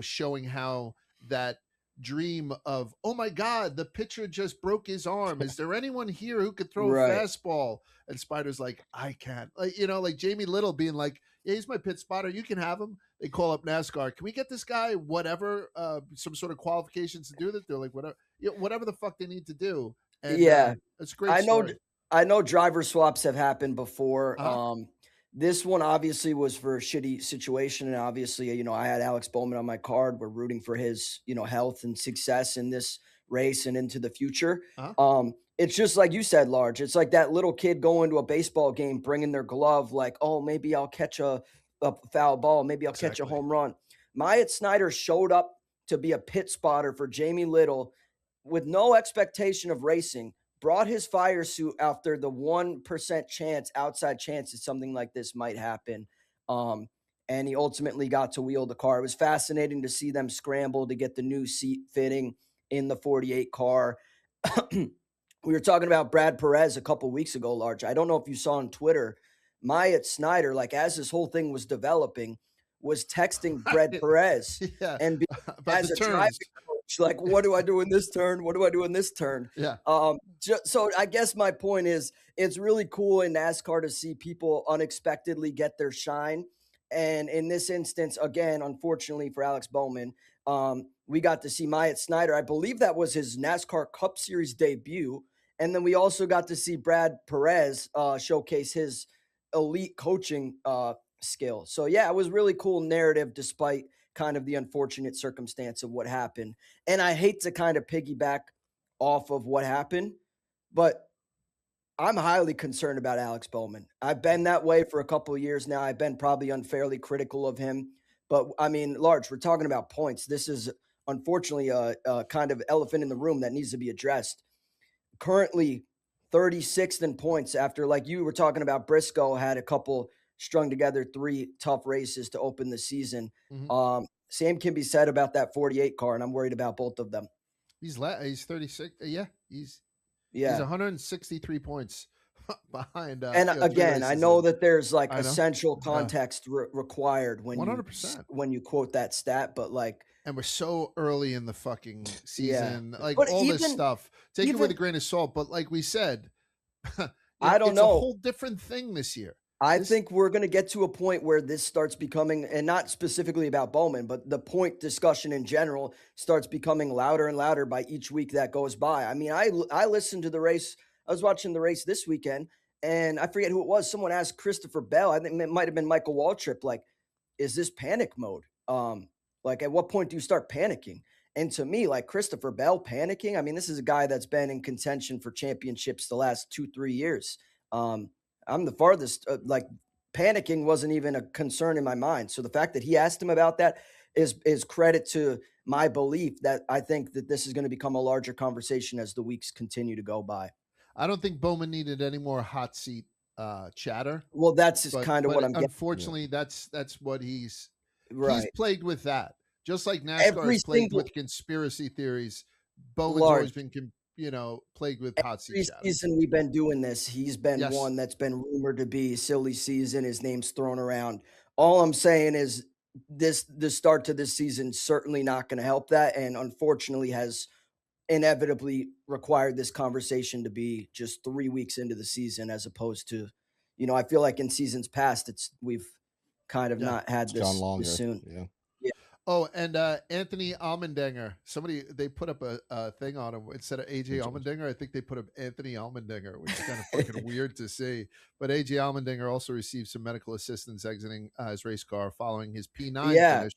Speaker 1: showing how that dream of, oh my God, the pitcher just broke his arm. Is there anyone here who could throw a fastball? And Spider's like, I can't. Like Jamie Little being like, yeah, he's my pit spotter. You can have him. They call up NASCAR. Can we get this guy whatever, some sort of qualifications to do that? They're like, whatever the fuck they need to do. And, it's a great story.
Speaker 2: I know driver swaps have happened before. This one obviously was for a shitty situation. And obviously, I had Alex Bowman on my card. We're rooting for his, health and success in this race and into the future. It's just like you said, Large. It's like that little kid going to a baseball game, bringing their glove, like, oh, maybe I'll catch a foul ball. Maybe I'll catch a home run. Myatt Snider showed up to be a pit spotter for Jamie Little with no expectation of racing, brought his fire suit after the 1% chance, outside chance that something like this might happen. And he ultimately got to wheel the car. It was fascinating to see them scramble to get the new seat fitting in the 48 car. We were talking about Brad Perez a couple weeks ago, Large. I don't know if you saw on Twitter, Myatt Snider, like as this whole thing was developing, was texting Brad Perez and as a driving coach, like, what do I do in this turn? What do I do in this turn?
Speaker 1: Yeah.
Speaker 2: So I guess my point is it's really cool in NASCAR to see people unexpectedly get their shine. And in this instance, again, unfortunately for Alex Bowman, we got to see Myatt Snider. I believe that was his NASCAR Cup Series debut. And then we also got to see Brad Perez showcase his elite coaching skill. So, yeah, it was really cool narrative despite kind of the unfortunate circumstance of what happened. And I hate to kind of piggyback off of what happened, but I'm highly concerned about Alex Bowman. I've been that way for a couple of years now. I've been probably unfairly critical of him. But I mean, Large, we're talking about points. This is unfortunately a kind of elephant in the room that needs to be addressed. Currently 36th in points after, like you were talking about, Briscoe had a couple strung together 3 tough races to open the season. Same can be said about that 48 car, and I'm worried about both of them.
Speaker 1: He's 36. Yeah, he's 163 points behind.
Speaker 2: And again, I know that there's like essential context required when
Speaker 1: 100%
Speaker 2: when you quote that stat, but like,
Speaker 1: and we're so early in the fucking season, like
Speaker 2: but
Speaker 1: all this stuff. Take it with a grain of salt, but like we said,
Speaker 2: I don't
Speaker 1: it's
Speaker 2: know.
Speaker 1: a whole different thing this year.
Speaker 2: I think we're going to get to a point where this starts becoming, and not specifically about Bowman, but the point discussion in general starts becoming louder and louder by each week that goes by. I mean, I listened to the race. I was watching the race this weekend, and I forget who it was. Someone asked Christopher Bell, I think it might have been Michael Waltrip, like, is this panic mode? Like, at what point do you start panicking? And to me, like, Christopher Bell panicking, I mean, this is a guy that's been in contention for championships the last 2-3 years. I'm the farthest, like, panicking wasn't even a concern in my mind. So the fact that he asked him about that is credit to my belief that I think that this is going to become a larger conversation as the weeks continue to go by.
Speaker 1: I don't think Bowman needed any more hot seat chatter.
Speaker 2: Well, that's kind of what I'm getting.
Speaker 1: Unfortunately, that's what he's plagued with that. Just like NASCAR is plagued with conspiracy theories, Bowman's always been plagued with hot seat chatter.
Speaker 2: Season we've been doing this. He's been one that's been rumored to be silly season. His name's thrown around. All I'm saying is the start to this season certainly not going to help that, and unfortunately has inevitably required this conversation to be just 3 weeks into the season, as opposed to, I feel like in seasons past we've kind of not had this soon.
Speaker 3: Yeah.
Speaker 1: Oh, and Anthony Allmendinger. They put up a thing on him instead of AJ Allmendinger. I think they put up Anthony Allmendinger, which is kind of fucking weird to see. But AJ Allmendinger also received some medical assistance exiting his race car following his P9 finish.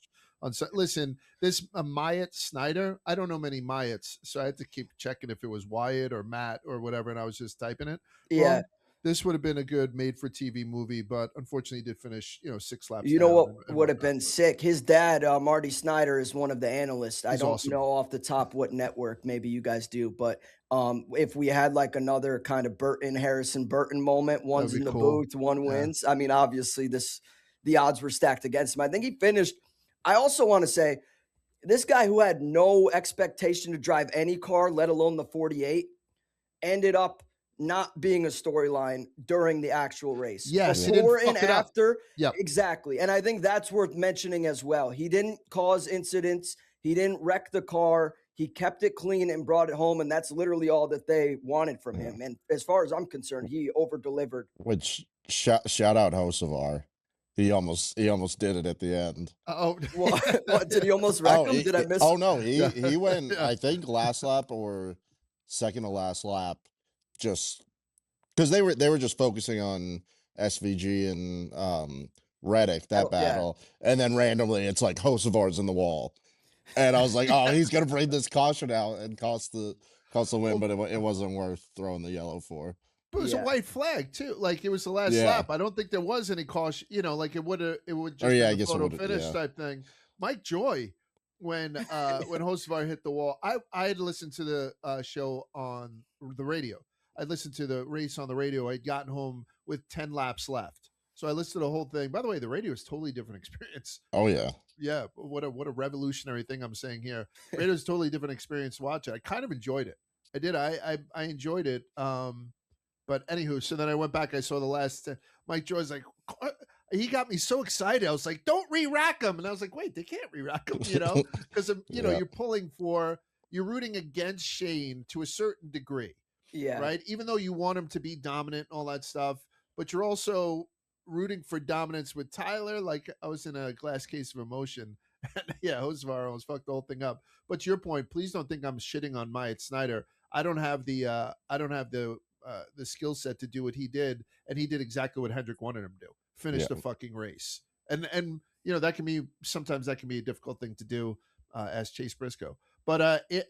Speaker 1: Listen, this Myatt Snyder. I don't know many Myatts, so I had to keep checking if it was Wyatt or Matt or whatever, and I was just typing it.
Speaker 2: Yeah.
Speaker 1: This would have been a good made-for-TV movie, but unfortunately, he did finish, 6 laps.
Speaker 2: You know what would have been sick? His dad, Marty Snyder, is one of the analysts. I don't know off the top what network. Maybe you guys do, but if we had like another kind of Harrison Burton moment, one's in the booth, one wins. I mean, obviously, the odds were stacked against him. I think he finished. I also want to say, this guy who had no expectation to drive any car, let alone the 48, ended up not being a storyline during the actual race.
Speaker 1: Yes,
Speaker 2: before and after. Yeah, exactly. And I think that's worth mentioning as well. He didn't cause incidents. He didn't wreck the car. He kept it clean and brought it home, and that's literally all that they wanted from him. And as far as I'm concerned, he over-delivered.
Speaker 3: Which shout out Hocevar. He almost did it at the end.
Speaker 1: Oh,
Speaker 2: what, did he almost wreck him? Did I miss?
Speaker 3: Oh no, he went. I think last lap or second to last lap. Just because they were just focusing on SVG and Reddick, that battle, and then randomly it's like Hocevar's in the wall, and I was like, oh, he's gonna bring this caution out and cost the win, but it wasn't worth throwing the yellow for.
Speaker 1: But it was a white flag too. Like, it was the last lap. I don't think there was any caution. Like it would just be a photo finish type thing. Mike Joy, when Hocevar hit the wall, I had listened to the show on the radio. I listened to the race on the radio. I'd gotten home with 10 laps left. So I listened to the whole thing. By the way, the radio is totally different experience.
Speaker 3: Oh, yeah.
Speaker 1: Yeah. What a revolutionary thing I'm saying here. Radio is a totally different experience to watch it. I kind of enjoyed it. I did. I enjoyed it. But anywho, so then I went back. I saw the last. Mike Joy's like, he got me so excited. I was like, don't re-rack him. And I was like, wait, they can't re-rack him, because, you're rooting against Shane to a certain degree.
Speaker 2: Yeah.
Speaker 1: Right. Even though you want him to be dominant and all that stuff, but you're also rooting for dominance with Tyler. Like, I was in a glass case of emotion. Yeah, Hocevar almost fucked the whole thing up. But to your point, please don't think I'm shitting on Myatt Snyder. I don't have the skill set to do what he did, and he did exactly what Hendrick wanted him to do: finish the fucking race. And that can be sometimes a difficult thing to do as Chase Briscoe. But AJ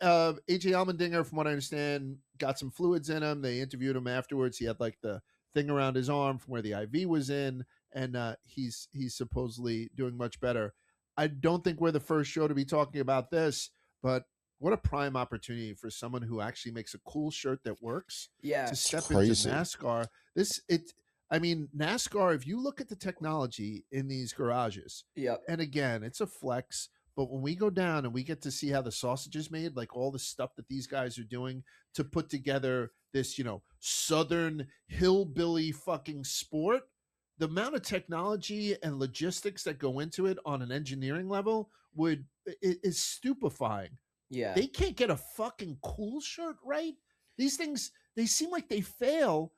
Speaker 1: Allmendinger, from what I understand, got some fluids in him. They interviewed him afterwards. He had like the thing around his arm from where the IV was in, and he's supposedly doing much better. I don't think we're the first show to be talking about this, but what a prime opportunity for someone who actually makes a cool shirt that works
Speaker 2: Yeah,
Speaker 1: to step into
Speaker 3: crazy.
Speaker 1: NASCAR. I mean, NASCAR, if you look at the technology in these garages,
Speaker 2: yep.
Speaker 1: and again, it's a flex, but when we go down and we get to see how the sausage is made, like all the stuff that these guys are doing to put together this, Southern hillbilly fucking sport, the amount of technology and logistics that go into it on an engineering level is stupefying.
Speaker 2: Yeah.
Speaker 1: They can't get a fucking cool shirt right. These things, they seem like they fail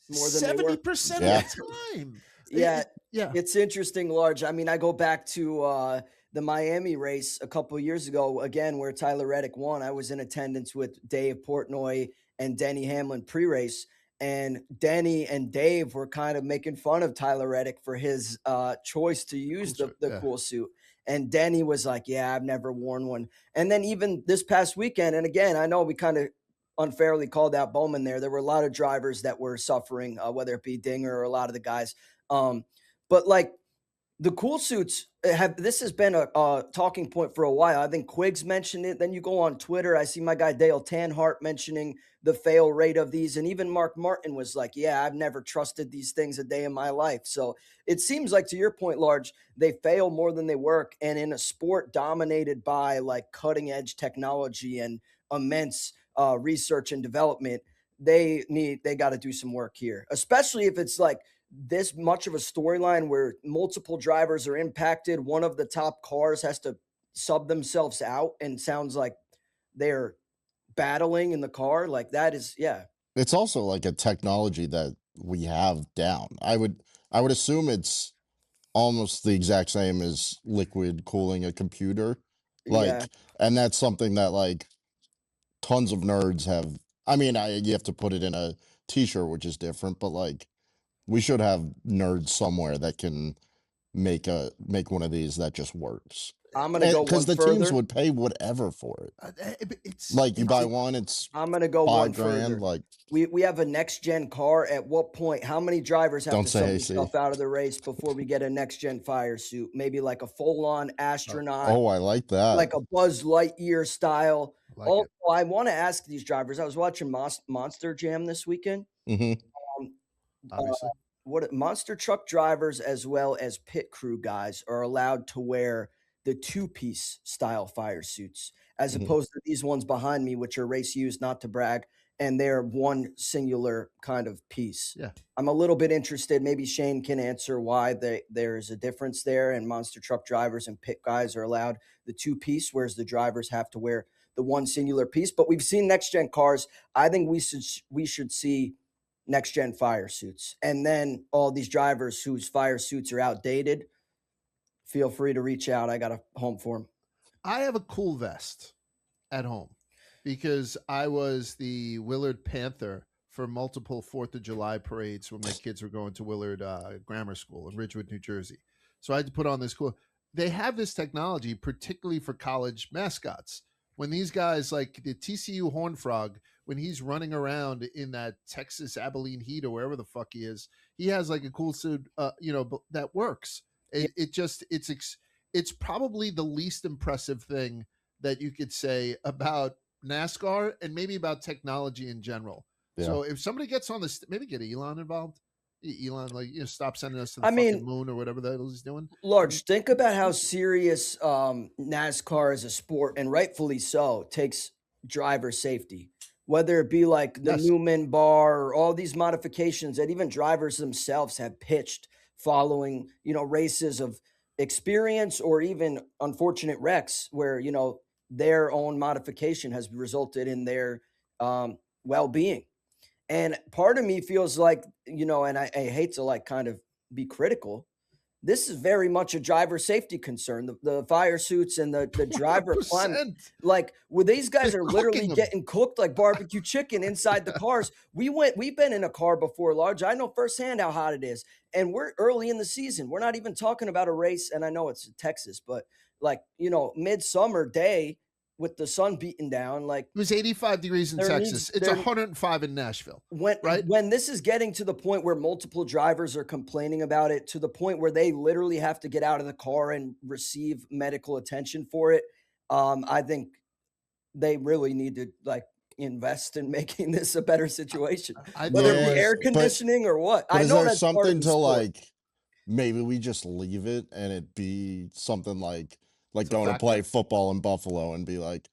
Speaker 2: more than 70%
Speaker 1: of the time.
Speaker 2: Yeah.
Speaker 1: Yeah.
Speaker 2: It's interesting, Large. I mean, I go back to the Miami race a couple of years ago, again, where Tyler Reddick won. I was in attendance with Dave Portnoy and Denny Hamlin pre-race. And Denny and Dave were kind of making fun of Tyler Reddick for his choice to use the cool suit. And Denny was like, yeah, I've never worn one. And then even this past weekend, and again, I know we kind of unfairly called out Bowman there. There were a lot of drivers that were suffering, whether it be Dinger or a lot of the guys. But like the cool suits this has been a talking point for a while. I think Quiggs mentioned it. Then you go on Twitter. I see my guy Dale Tanhart mentioning the fail rate of these. And even Mark Martin was like, yeah, I've never trusted these things a day in my life. So it seems like, to your point, Large, they fail more than they work. And in a sport dominated by like cutting edge technology and immense research and development, they got to do some work here, especially if it's like this much of a storyline where multiple drivers are impacted. One of the top cars has to sub themselves out, and sounds like they're battling in the car. Like that is, yeah.
Speaker 3: It's also like a technology that we have down. I would assume it's almost the exact same as liquid cooling a computer. Like,
Speaker 2: Yeah.
Speaker 3: and that's something that like tons of nerds have. I mean, you have to put it in a t-shirt, which is different, but like we should have nerds somewhere that can make one of these that just works.
Speaker 2: I'm gonna go
Speaker 3: because the
Speaker 2: further.
Speaker 3: teams would pay whatever for it. You buy one, it's
Speaker 2: I'm gonna go
Speaker 3: $5,000.
Speaker 2: further.
Speaker 3: Like
Speaker 2: we have a next gen car. At what point? How many drivers have to sub themselves out of the race before we get a next gen fire suit? Maybe like a full on astronaut.
Speaker 3: Oh, I like that.
Speaker 2: Like a Buzz Lightyear style. Also, I want to ask these drivers. I was watching Monster Jam this weekend.
Speaker 1: Obviously.
Speaker 2: What monster truck drivers as well as pit crew guys are allowed to wear the two-piece style fire suits, as opposed to these ones behind me, which are race used, not to brag, and they're one singular kind of piece.
Speaker 1: Yeah.
Speaker 2: I'm a little bit interested. Maybe Shane can answer why there's a difference there, and monster truck drivers and pit guys are allowed the two-piece, whereas the drivers have to wear the one singular piece. But we've seen next-gen cars. I think we should see next-gen fire suits. And then all these drivers whose fire suits are outdated, feel free to reach out. I got a home for them.
Speaker 1: I have a cool vest at home because I was the Willard Panther for multiple 4th of July parades when my kids were going to Willard Grammar School in Ridgewood, New Jersey. So I had to put on this cool. They have this technology, particularly for college mascots. When these guys like the TCU Horned Frog, when he's running around in that Texas Abilene heat or wherever the fuck he is, he has like a cool suit, that works. It's probably the least impressive thing that you could say about NASCAR and maybe about technology in general. Yeah. So if somebody gets on this, maybe get Elon involved. Elon, stop sending us to the fucking moon or whatever the hell he's doing.
Speaker 2: Large, think about how serious NASCAR as a sport, and rightfully so, takes driver safety. Whether it be like the Newman bar or all these modifications that even drivers themselves have pitched following, races of experience or even unfortunate wrecks where, their own modification has resulted in their well-being. And part of me feels like, and I hate to like kind of be critical, this is very much a driver safety concern. The fire suits and the driver climate, like where these guys are literally getting cooked like barbecue chicken inside the cars. We've been in a car before, Large. I know firsthand how hot it is. And we're early in the season. We're not even talking about a race. And I know it's Texas, but like, midsummer day with the sun beating down. Like,
Speaker 1: it was 85 degrees in Texas. It's 105 in Nashville.
Speaker 2: When this is getting to the point where multiple drivers are complaining about it, to the point where they literally have to get out of the car and receive medical attention for it, I think they really need to like invest in making this a better situation, whether it be air conditioning or what.
Speaker 3: I know that's something to like, maybe we just leave it and it be something like going to play football in Buffalo and be like,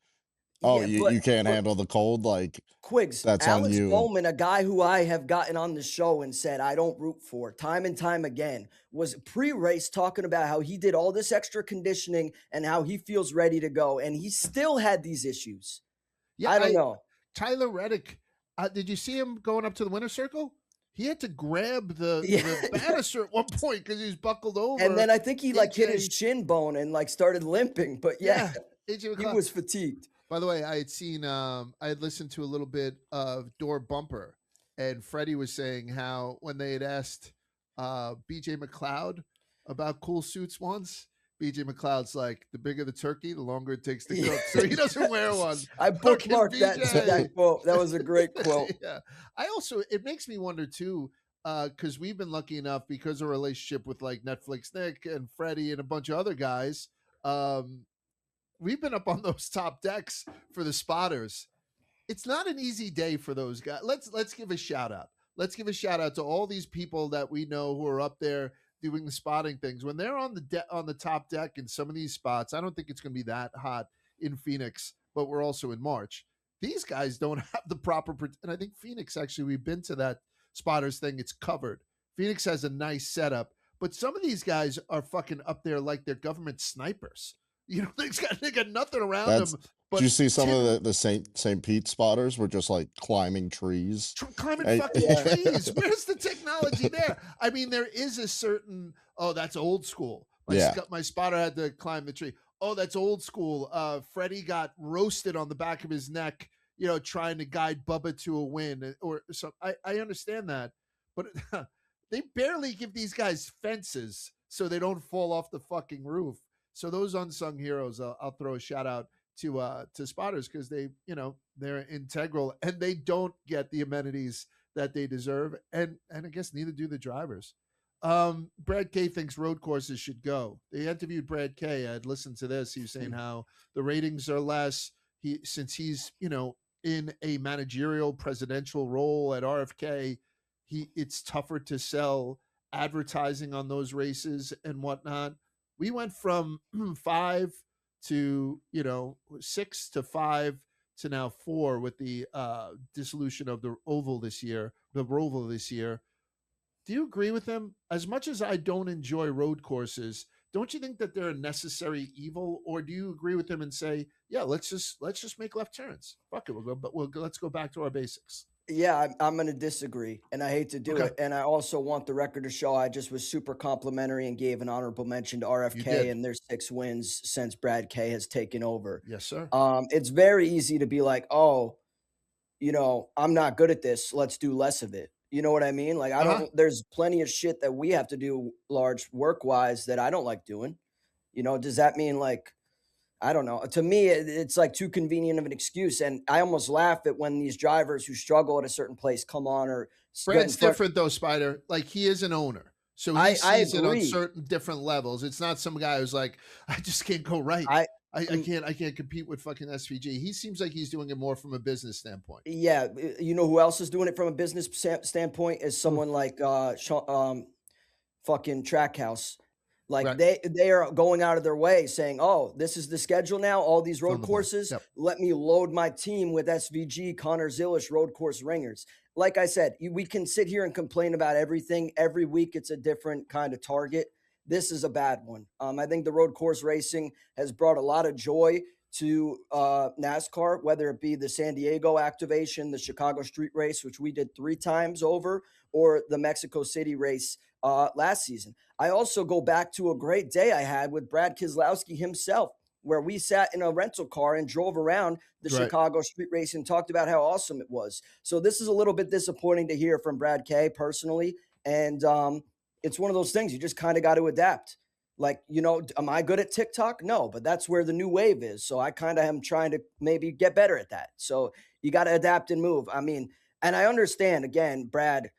Speaker 3: oh, you can't handle the cold. Like,
Speaker 2: Quigs,
Speaker 3: that's
Speaker 2: Alex
Speaker 3: on you.
Speaker 2: Bowman, a guy who I have gotten on the show and said I don't root for time and time again, was pre-race talking about how he did all this extra conditioning and how he feels ready to go, and he still had these issues. Yeah, I don't know.
Speaker 1: Tyler Reddick, did you see him going up to the winner's circle? He had to grab the banister at one point because he was buckled over.
Speaker 2: And then I think he like hit his shin bone and like started limping. But yeah he was fatigued.
Speaker 1: By the way, I had seen, I had listened to a little bit of Door Bumper, and Freddie was saying how when they had asked BJ McLeod about cool suits once, BJ McLeod's like, the bigger the turkey, the longer it takes to cook. So he doesn't wear one.
Speaker 2: I bookmarked that quote. That was a great quote.
Speaker 1: Yeah. It makes me wonder too, because we've been lucky enough because of our relationship with like Netflix Nick and Freddie and a bunch of other guys. We've been up on those top decks for the spotters. It's not an easy day for those guys. Let's give a shout out. Let's give a shout out to all these people that we know who are up there doing the spotting things. When they're on the top deck in some of these spots, I don't think it's going to be that hot in Phoenix, but we're also in March. These guys don't have the proper, and I think Phoenix, actually, we've been to that spotters thing. It's covered. Phoenix has a nice setup, but some of these guys are fucking up there like they're government snipers. You know, they got nothing around them. But
Speaker 3: did you see some of the St. Pete spotters were just like climbing trees?
Speaker 1: Climbing fucking trees. Where's the technology there? I mean, there is a certain, that's old school. My spotter had to climb the tree. Oh, that's old school. Freddie got roasted on the back of his neck, you know, trying to guide Bubba to a win. Or so I understand that. But they barely give these guys fences so they don't fall off the fucking roof. So those unsung heroes, I'll throw a shout out to spotters because they're integral and they don't get the amenities that they deserve, and I guess neither do the drivers. Brad K thinks road courses should go. They interviewed Brad K. I'd listened to this. He was saying how the ratings are less. Since he's in a managerial presidential role at RFK, it's tougher to sell advertising on those races and whatnot. We went from 5 to 6 to 5 to now 4 with the dissolution of the Roval this year. Do you agree with him? As much as I don't enjoy road courses, don't you think that they're a necessary evil, or do you agree with him and say, yeah, let's just make left turns? Fuck it, let's go back to our basics.
Speaker 2: Yeah, I'm going to disagree, and I hate to do it. And I also want the record to show I just was super complimentary and gave an honorable mention to RFK and their 6 wins since Brad K has taken over.
Speaker 1: Yes, sir.
Speaker 2: It's very easy to be like, oh, I'm not good at this. Let's do less of it. You know what I mean? Like, there's plenty of shit that we have to do large work-wise that I don't like doing. Does that mean like, I don't know. To me, it's like too convenient of an excuse. And I almost laugh at when these drivers who struggle at a certain place come on or
Speaker 1: Brad's different though, Spider. Like, he is an owner. So he sees it on certain different levels. It's not some guy who's like, I just can't go right. I can't compete with fucking SVG. He seems like he's doing it more from a business standpoint.
Speaker 2: Yeah. You know who else is doing it from a business standpoint is someone like fucking Trackhouse. Like they are going out of their way saying, oh, this is the schedule now, all these road courses. Yep. Let me load my team with SVG, Connor Zilish, road course ringers. Like I said, we can sit here and complain about everything. Every week it's a different kind of target. This is a bad one. I think the road course racing has brought a lot of joy to NASCAR, whether it be the San Diego activation, the Chicago street race, which we did 3 times over, or the Mexico City race last season. I also go back to a great day I had with Brad Keselowski himself, where we sat in a rental car and drove around the Chicago street race and talked about how awesome it was. So this is a little bit disappointing to hear from Brad K personally. And it's one of those things you just kind of got to adapt. Like, am I good at TikTok? No, but that's where the new wave is. So I kind of am trying to maybe get better at that. So you got to adapt and move. I mean, and I understand, again, Brad,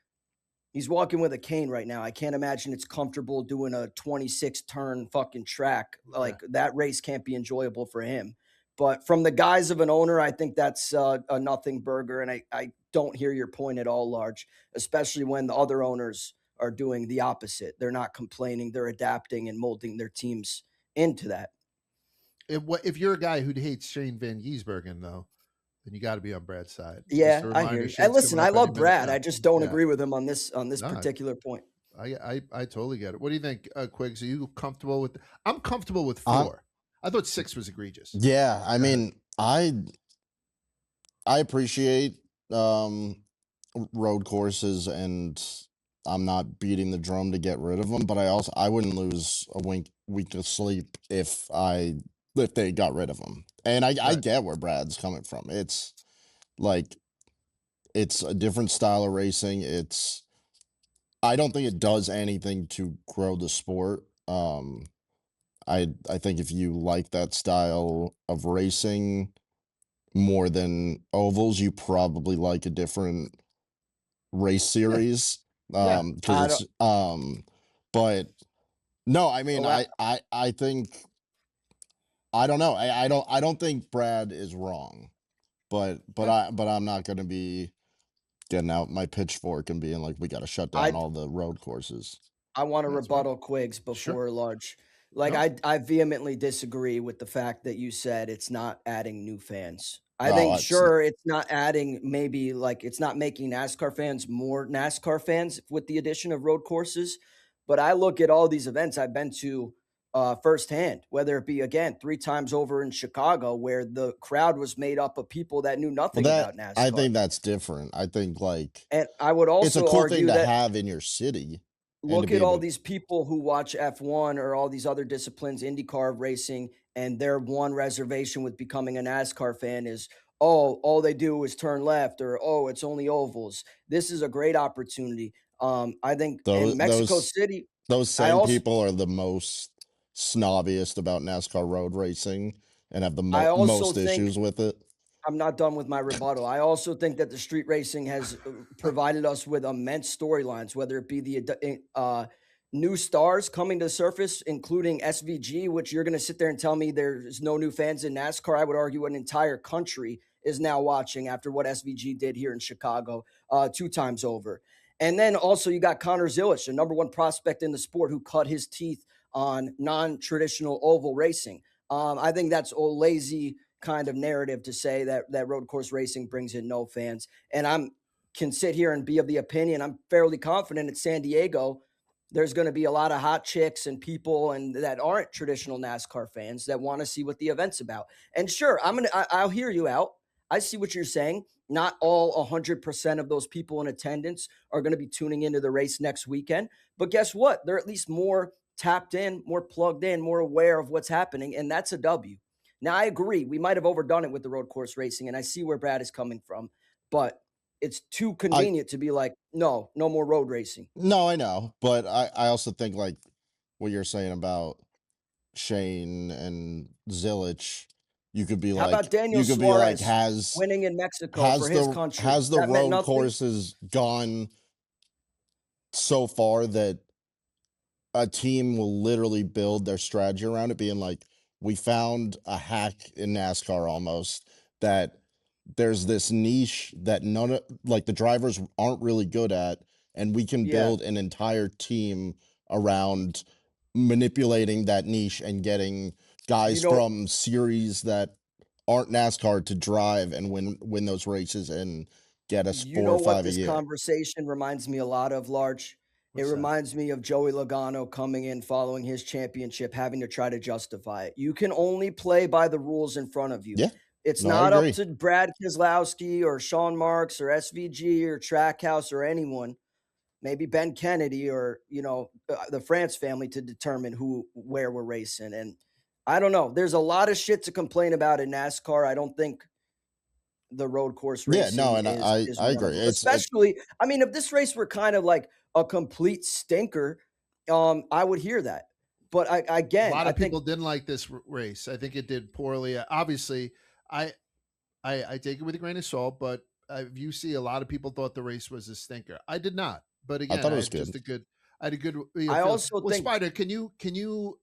Speaker 2: he's walking with a cane right now. I can't imagine it's comfortable doing a 26 turn fucking track. Like that race can't be enjoyable for him. But from the guise of an owner, I think that's a nothing burger. And I don't hear your point at all, Large, especially when the other owners are doing the opposite. They're not complaining, they're adapting and molding their teams into that.
Speaker 1: If you're a guy who hates Shane Van Gisbergen, though, then you got to be on Brad's side.
Speaker 2: Yeah, I hear you. And listen, I love Brad. I just don't agree with him on this particular point.
Speaker 1: I totally get it. What do you think, Quiggs? Are you comfortable with? I'm comfortable with 4. I thought 6 was egregious.
Speaker 3: Yeah, I mean, I appreciate road courses, and I'm not beating the drum to get rid of them, but I wouldn't lose a week of sleep if they got rid of them. And I get where Brad's coming from. It's like, it's a different style of racing. I don't think it does anything to grow the sport. I think if you like that style of racing more than ovals, you probably like a different race series. Because but no, I mean, I think, I don't know. I don't think Brad is wrong, but I'm not going to be getting out my pitchfork and being like, we got to shut down all the road courses.
Speaker 2: I want to rebuttal Quiggs before Large. Like, I vehemently disagree with the fact that you said it's not adding new fans. I think it's not adding, maybe like it's not making NASCAR fans more NASCAR fans with the addition of road courses. But I look at all these events I've been to firsthand, whether it be, again, 3 times over in Chicago, where the crowd was made up of people that knew nothing about NASCAR.
Speaker 3: I think that's different. I think, like,
Speaker 2: and I would also
Speaker 3: it's a cool thing to have in your city.
Speaker 2: Look at all these people who watch F1 or all these other disciplines, IndyCar racing, and their one reservation with becoming a NASCAR fan is, all they do is turn left, or, it's only ovals. This is a great opportunity. I think in Mexico City,
Speaker 3: those same people are the most snobbiest about NASCAR road racing and have the most issues with it.
Speaker 2: I'm not done with my rebuttal. I also think that the street racing has provided us with immense storylines, whether it be the new stars coming to the surface, including SVG, which you're going to sit there and tell me there's no new fans in NASCAR. I would argue an entire country is now watching after what SVG did here in Chicago 2 times over. And then also you got Connor Zilisch, the number 1 prospect in the sport, who cut his teeth on non-traditional oval racing. I think that's a lazy kind of narrative to say that road course racing brings in no fans. And can sit here and be of the opinion, I'm fairly confident at San Diego, there's going to be a lot of hot chicks and people and that aren't traditional NASCAR fans that want to see what the event's about. And sure, I'll hear you out. I see what you're saying. Not all 100% of those people in attendance are going to be tuning into the race next weekend. But guess what? They're at least more tapped in, more plugged in, more aware of what's happening. And that's a W. Now, I agree. We might have overdone it with the road course racing, and I see where Brad is coming from. But it's too convenient to be like, no more road racing.
Speaker 3: No, I know. But I also think, like, what you're saying about Shane and Zilisch, you could be
Speaker 2: How about Daniel Suarez winning in Mexico for his country?
Speaker 3: Has the road courses gone so far that a team will literally build their strategy around it, being like, we found a hack in NASCAR almost, that there's this niche that the drivers aren't really good at, and we can build an entire team around manipulating that niche and getting guys from series that aren't NASCAR to drive and win those races and get us 4 or 5 a year.
Speaker 2: What this conversation reminds me a lot of, Large? It reminds me of Joey Logano coming in following his championship, having to try to justify it. You can only play by the rules in front of you.
Speaker 3: Yeah.
Speaker 2: It's not up to Brad Keselowski or Sean Marks or SVG or Trackhouse or anyone, maybe Ben Kennedy or, the France family, to determine where we're racing. And I don't know. There's a lot of shit to complain about in NASCAR. I don't think the road course racing
Speaker 3: I agree.
Speaker 2: Especially, if this race were kind of like a complete stinker, I would hear that. But
Speaker 1: A
Speaker 2: again,
Speaker 1: lot
Speaker 2: I
Speaker 1: of
Speaker 2: think
Speaker 1: people didn't like this race. I think it did poorly. Obviously, I I take it with a grain of salt, but you see, a lot of people thought the race was a stinker. I did not, but
Speaker 3: I
Speaker 1: again,
Speaker 3: thought it was good.
Speaker 1: I had a good
Speaker 2: I
Speaker 1: feel.
Speaker 2: also
Speaker 1: Well,
Speaker 2: think
Speaker 1: Spider, can you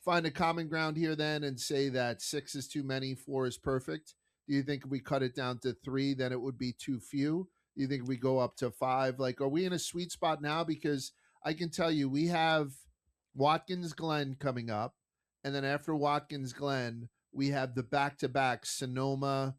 Speaker 1: find a common ground here then and say that 6 is too many, 4 is perfect? Do you think if we cut it down to 3, then it would be too few? Do you think we go up to 5? Like, are we in a sweet spot now? Because I can tell you, we have Watkins Glen coming up, and then after Watkins Glen, we have the back-to-back Sonoma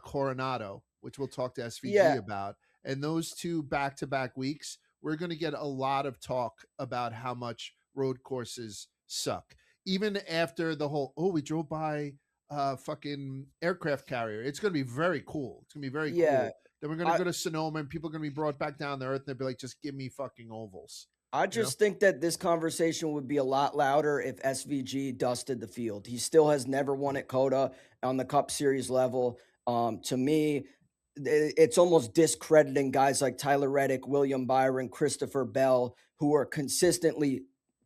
Speaker 1: Coronado, which we'll talk to SVG
Speaker 2: yeah,
Speaker 1: about. And those two back to back weeks, we're going to get a lot of talk about how much road courses suck. Even after the whole, oh, we drove by fucking aircraft carrier. It's going to be very cool. It's going to be very
Speaker 2: yeah.
Speaker 1: cool. Then we're going to
Speaker 2: I
Speaker 1: go to Sonoma and people are going to be brought back down to earth and they'll be like, just give me fucking ovals.
Speaker 2: I
Speaker 1: You know?
Speaker 2: just think that this conversation would be a lot louder if SVG dusted the field. He still has never won at CotA on the Cup Series level. To me, it's almost discrediting guys like Tyler Reddick, William Byron, Christopher Bell, who are consistently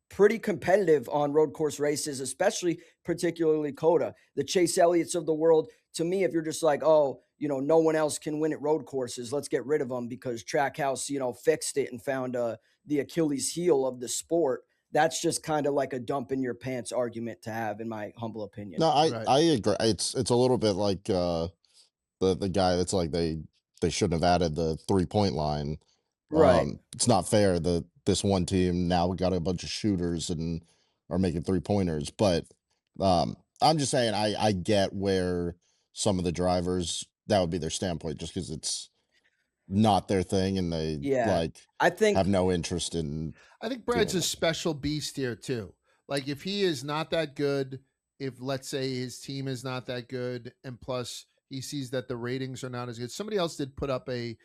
Speaker 2: pretty competitive on road course races, especially particularly CotA. The Chase Elliott's of the world. To me, if you're just like, oh, no one else can win at road courses, let's get rid of them because Trackhouse, fixed it and found the Achilles heel of the sport. That's just kind of like a dump in your pants argument to have, in my humble opinion.
Speaker 3: No, I
Speaker 1: Right.
Speaker 3: I agree. It's a little bit like the guy that's like they shouldn't have added the 3-point line.
Speaker 2: Right.
Speaker 3: It's not fair that this one team now got a bunch of shooters and are making 3-pointers. But I'm just saying I get where some of the drivers that would be their standpoint just because it's not their thing and they
Speaker 2: Yeah.
Speaker 3: like
Speaker 2: I
Speaker 3: have
Speaker 2: think,
Speaker 3: no interest in
Speaker 1: I think Brad's
Speaker 3: doing
Speaker 1: a
Speaker 3: it.
Speaker 1: special beast here too. Like if he is not that good, if let's say his team is not that good, and plus he sees that the ratings are not as good. Somebody else did put up a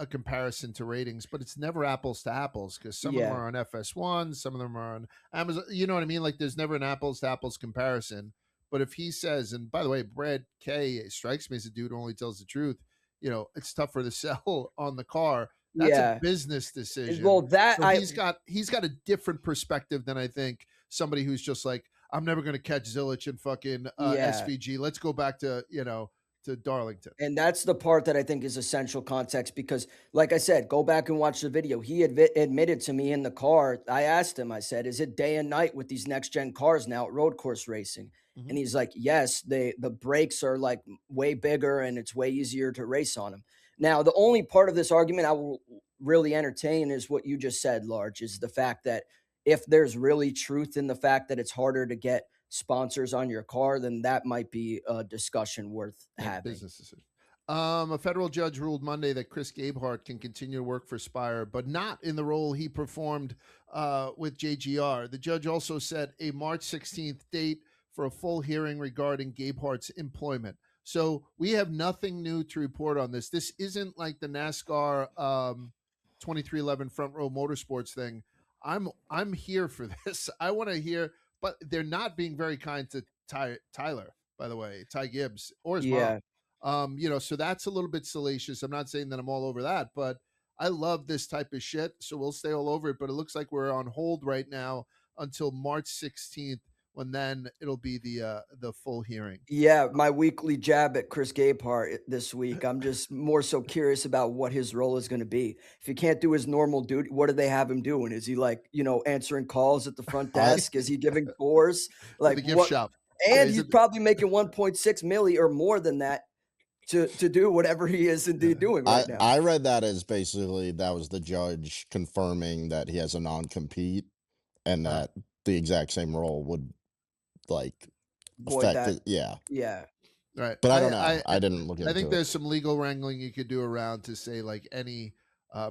Speaker 1: comparison to ratings, but it's never apples to apples because some of them
Speaker 2: yeah.
Speaker 1: are on FS1, some of them are on Amazon. You know what I mean? Like there's never an apples to apples comparison. But if he says, and by the way, Brad K strikes me as a dude who only tells the truth. It's tougher to sell on the car. That's a
Speaker 2: Yeah.
Speaker 1: business decision.
Speaker 2: Well, that
Speaker 1: So he's got a different perspective than I think somebody who's just like, I'm never going to catch Zilich and fucking
Speaker 2: yeah.
Speaker 1: SVG. Let's go back to to Darlington.
Speaker 2: And that's the part that I think is essential context because, like I said, go back and watch the video. He admitted to me in the car. I asked him, I said, is it day and night with these next gen cars now at road course racing?
Speaker 1: Mm-hmm.
Speaker 2: And he's like, yes, the brakes are like way bigger and it's way easier to race on them. Now, the only part of this argument I will really entertain is what you just said, Large, is the fact that if there's really truth in the fact that it's harder to get sponsors on your car, then that might be a discussion worth
Speaker 1: Yeah,
Speaker 2: having.
Speaker 1: business decision. A federal judge ruled Monday that Chris Gabehart can continue to work for Spire, but not in the role he performed with JGR. The judge also set a March 16th date for a full hearing regarding Gabehart's employment. So we have nothing new to report on this. This isn't like the NASCAR 2311 Front Row Motorsports thing. I'm here for this. I want to hear, but they're not being very kind to Tyler, by the way, Ty Gibbs or his mom.
Speaker 2: Yeah.
Speaker 1: So that's a little bit salacious. I'm not saying that I'm all over that, but I love this type of shit. So we'll stay all over it. But it looks like we're on hold right now until March 16th, when then it'll be the full hearing.
Speaker 2: Yeah, my weekly jab at Chris Gabehart this week. I'm just more so curious about what his role is going to be. If he can't do his normal duty, what do they have him doing? Is he like, answering calls at the front
Speaker 3: I
Speaker 2: desk? Is he giving tours?
Speaker 1: To
Speaker 2: Like
Speaker 1: the gift
Speaker 2: what?
Speaker 1: shop.
Speaker 2: And
Speaker 1: Is
Speaker 2: he's
Speaker 1: it-
Speaker 2: probably making 1.6 milli or more than that to do whatever he is indeed doing right now.
Speaker 3: I read that as basically that was the judge confirming that he has a non-compete and
Speaker 1: Huh.
Speaker 3: that the exact same role would like
Speaker 2: Void
Speaker 3: affect
Speaker 2: that.
Speaker 3: it. Yeah.
Speaker 2: Yeah.
Speaker 1: Right.
Speaker 3: But I don't know. I didn't look
Speaker 1: I think
Speaker 3: into it.
Speaker 1: there's some legal wrangling you could do around to say like any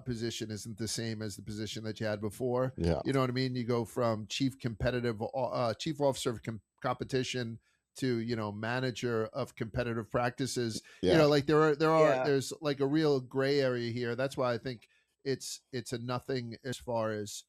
Speaker 1: position isn't the same as the position that you had before.
Speaker 3: Yeah.
Speaker 1: You know what I mean? You go from chief officer of competition to manager of competitive practices.
Speaker 3: Yeah.
Speaker 1: Like
Speaker 2: Yeah.
Speaker 1: there's like a real gray area here. That's why I think it's a nothing as far as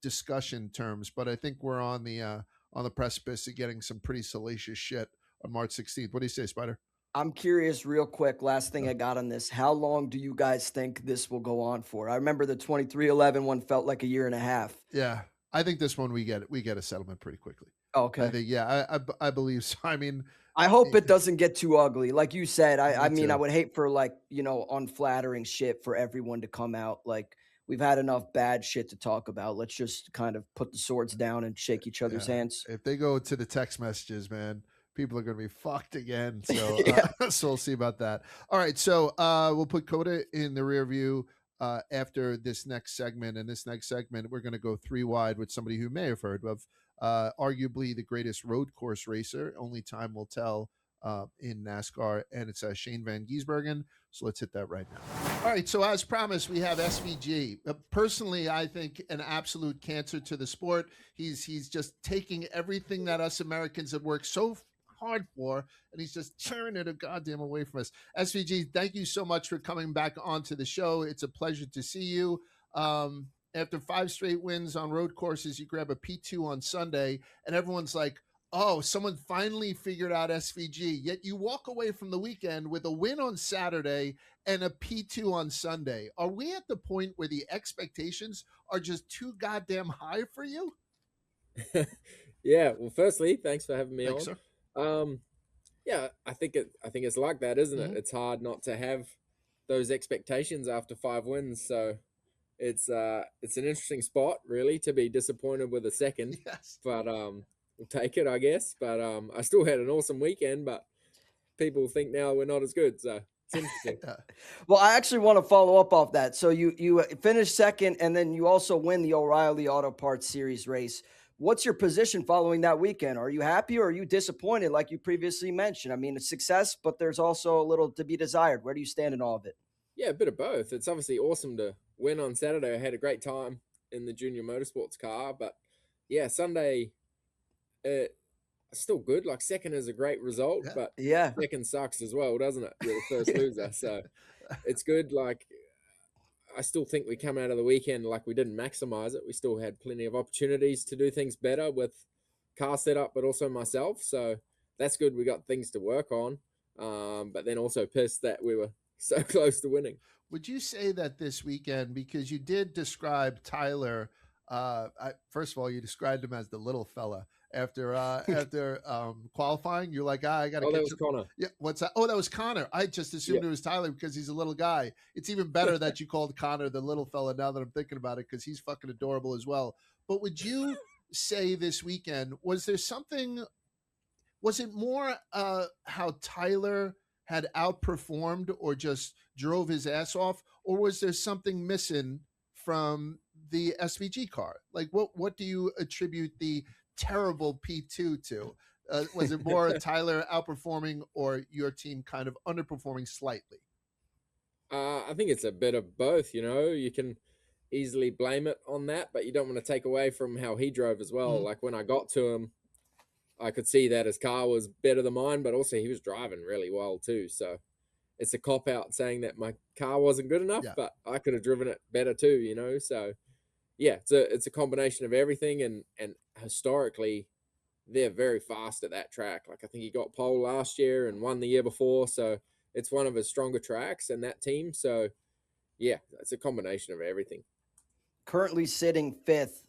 Speaker 1: discussion terms. But I think we're on the precipice of getting some pretty salacious shit on March 16th. What do you say, Spider?
Speaker 2: I'm curious, real quick. Last thing I got on this. How long do you guys think this will go on for? I remember the 2311 one felt like a year and a half.
Speaker 1: Yeah. I think this one we get a settlement pretty quickly.
Speaker 2: Okay.
Speaker 1: I think, yeah, I believe so. I mean,
Speaker 2: I hope it doesn't get too ugly. Like you said, I mean, I
Speaker 1: too.
Speaker 2: would hate for like, unflattering shit for everyone to come out. Like we've had enough bad shit to talk about. Let's just kind of put the swords down and shake each other's
Speaker 1: Yeah.
Speaker 2: hands.
Speaker 1: If they go to the text messages, man, people are going to be fucked again. So,
Speaker 2: Yeah.
Speaker 1: so we'll see about that. All right. So, we'll put CotA in the rear view after this next segment. And this next segment, we're going to go 3 wide with somebody who may have heard of arguably the greatest road course racer. Only time will tell in NASCAR. And it's Shane Van Gisbergen. So let's hit that right now. All right. So as promised, we have SVG. Personally, I think an absolute cancer to the sport. He's just taking everything that us Americans have worked so hard for, and he's just tearing it a goddamn away from us. SVG, thank you so much for coming back onto the show. It's a pleasure to see you. After 5 straight wins on road courses, you grab a P2 on Sunday, and everyone's like, oh, someone finally figured out SVG. Yet you walk away from the weekend with a win on Saturday and a P2 on Sunday. Are we at the point where the expectations are just too goddamn high for you?
Speaker 4: Yeah. Well, firstly, thanks for having me
Speaker 1: Thanks,
Speaker 4: on.
Speaker 1: sir.
Speaker 4: Yeah, I think it's like that, isn't it? It's hard not to have those expectations after 5 wins. So it's an interesting spot, really, to be disappointed with a second.
Speaker 1: Yes.
Speaker 4: But we'll take it, I guess. But I still had an awesome weekend, but people think now we're not as good. So it's interesting.
Speaker 2: Well, I actually want to follow up off that. So you finished second, and then you also win the O'Reilly Auto Parts Series race. What's your position following that weekend? Are you happy or are you disappointed, like you previously mentioned? I mean, a success, but there's also a little to be desired. Where do you stand in all of it?
Speaker 4: Yeah, a bit of both. It's obviously awesome to win on Saturday. I had a great time in the junior motorsports car, but yeah, Sunday, still good. Like second is a great result, but
Speaker 2: Yeah.
Speaker 4: second sucks as well, doesn't it? You're the first loser, so it's good. Like I still think we come out of the weekend like we didn't maximize it. We still had plenty of opportunities to do things better with car setup, but also myself. So that's good. We got things to work on, but then also pissed that we were so close to winning.
Speaker 1: Would you say that this weekend, because you did describe Tyler, first of all, you described him as the little fella after qualifying. You're like, I got to.
Speaker 4: Oh, that was Connor.
Speaker 1: Yeah, what's that? Oh, that was Connor. I just assumed it was Tyler because he's a little guy. It's even better that you called Connor the little fella now that I'm thinking about it, because he's fucking adorable as well. But would you say this weekend, was there something? Was it more how Tyler had outperformed or just drove his ass off, or was there something missing from the SVG car? Like, what do you attribute the terrible P2 to? Was it more Tyler outperforming or your team kind of underperforming slightly?
Speaker 4: I think it's a bit of both. You can easily blame it on that, but you don't want to take away from how he drove as well. Like when I got to him, I could see that his car was better than mine, but also he was driving really well too. So it's a cop out saying that my car wasn't good enough, but I could have driven it better too, So yeah, it's a combination of everything, and historically they're very fast at that track. Like I think he got pole last year and won the year before, so it's one of his stronger tracks and that team. So yeah, it's a combination of everything.
Speaker 2: Currently sitting 5th,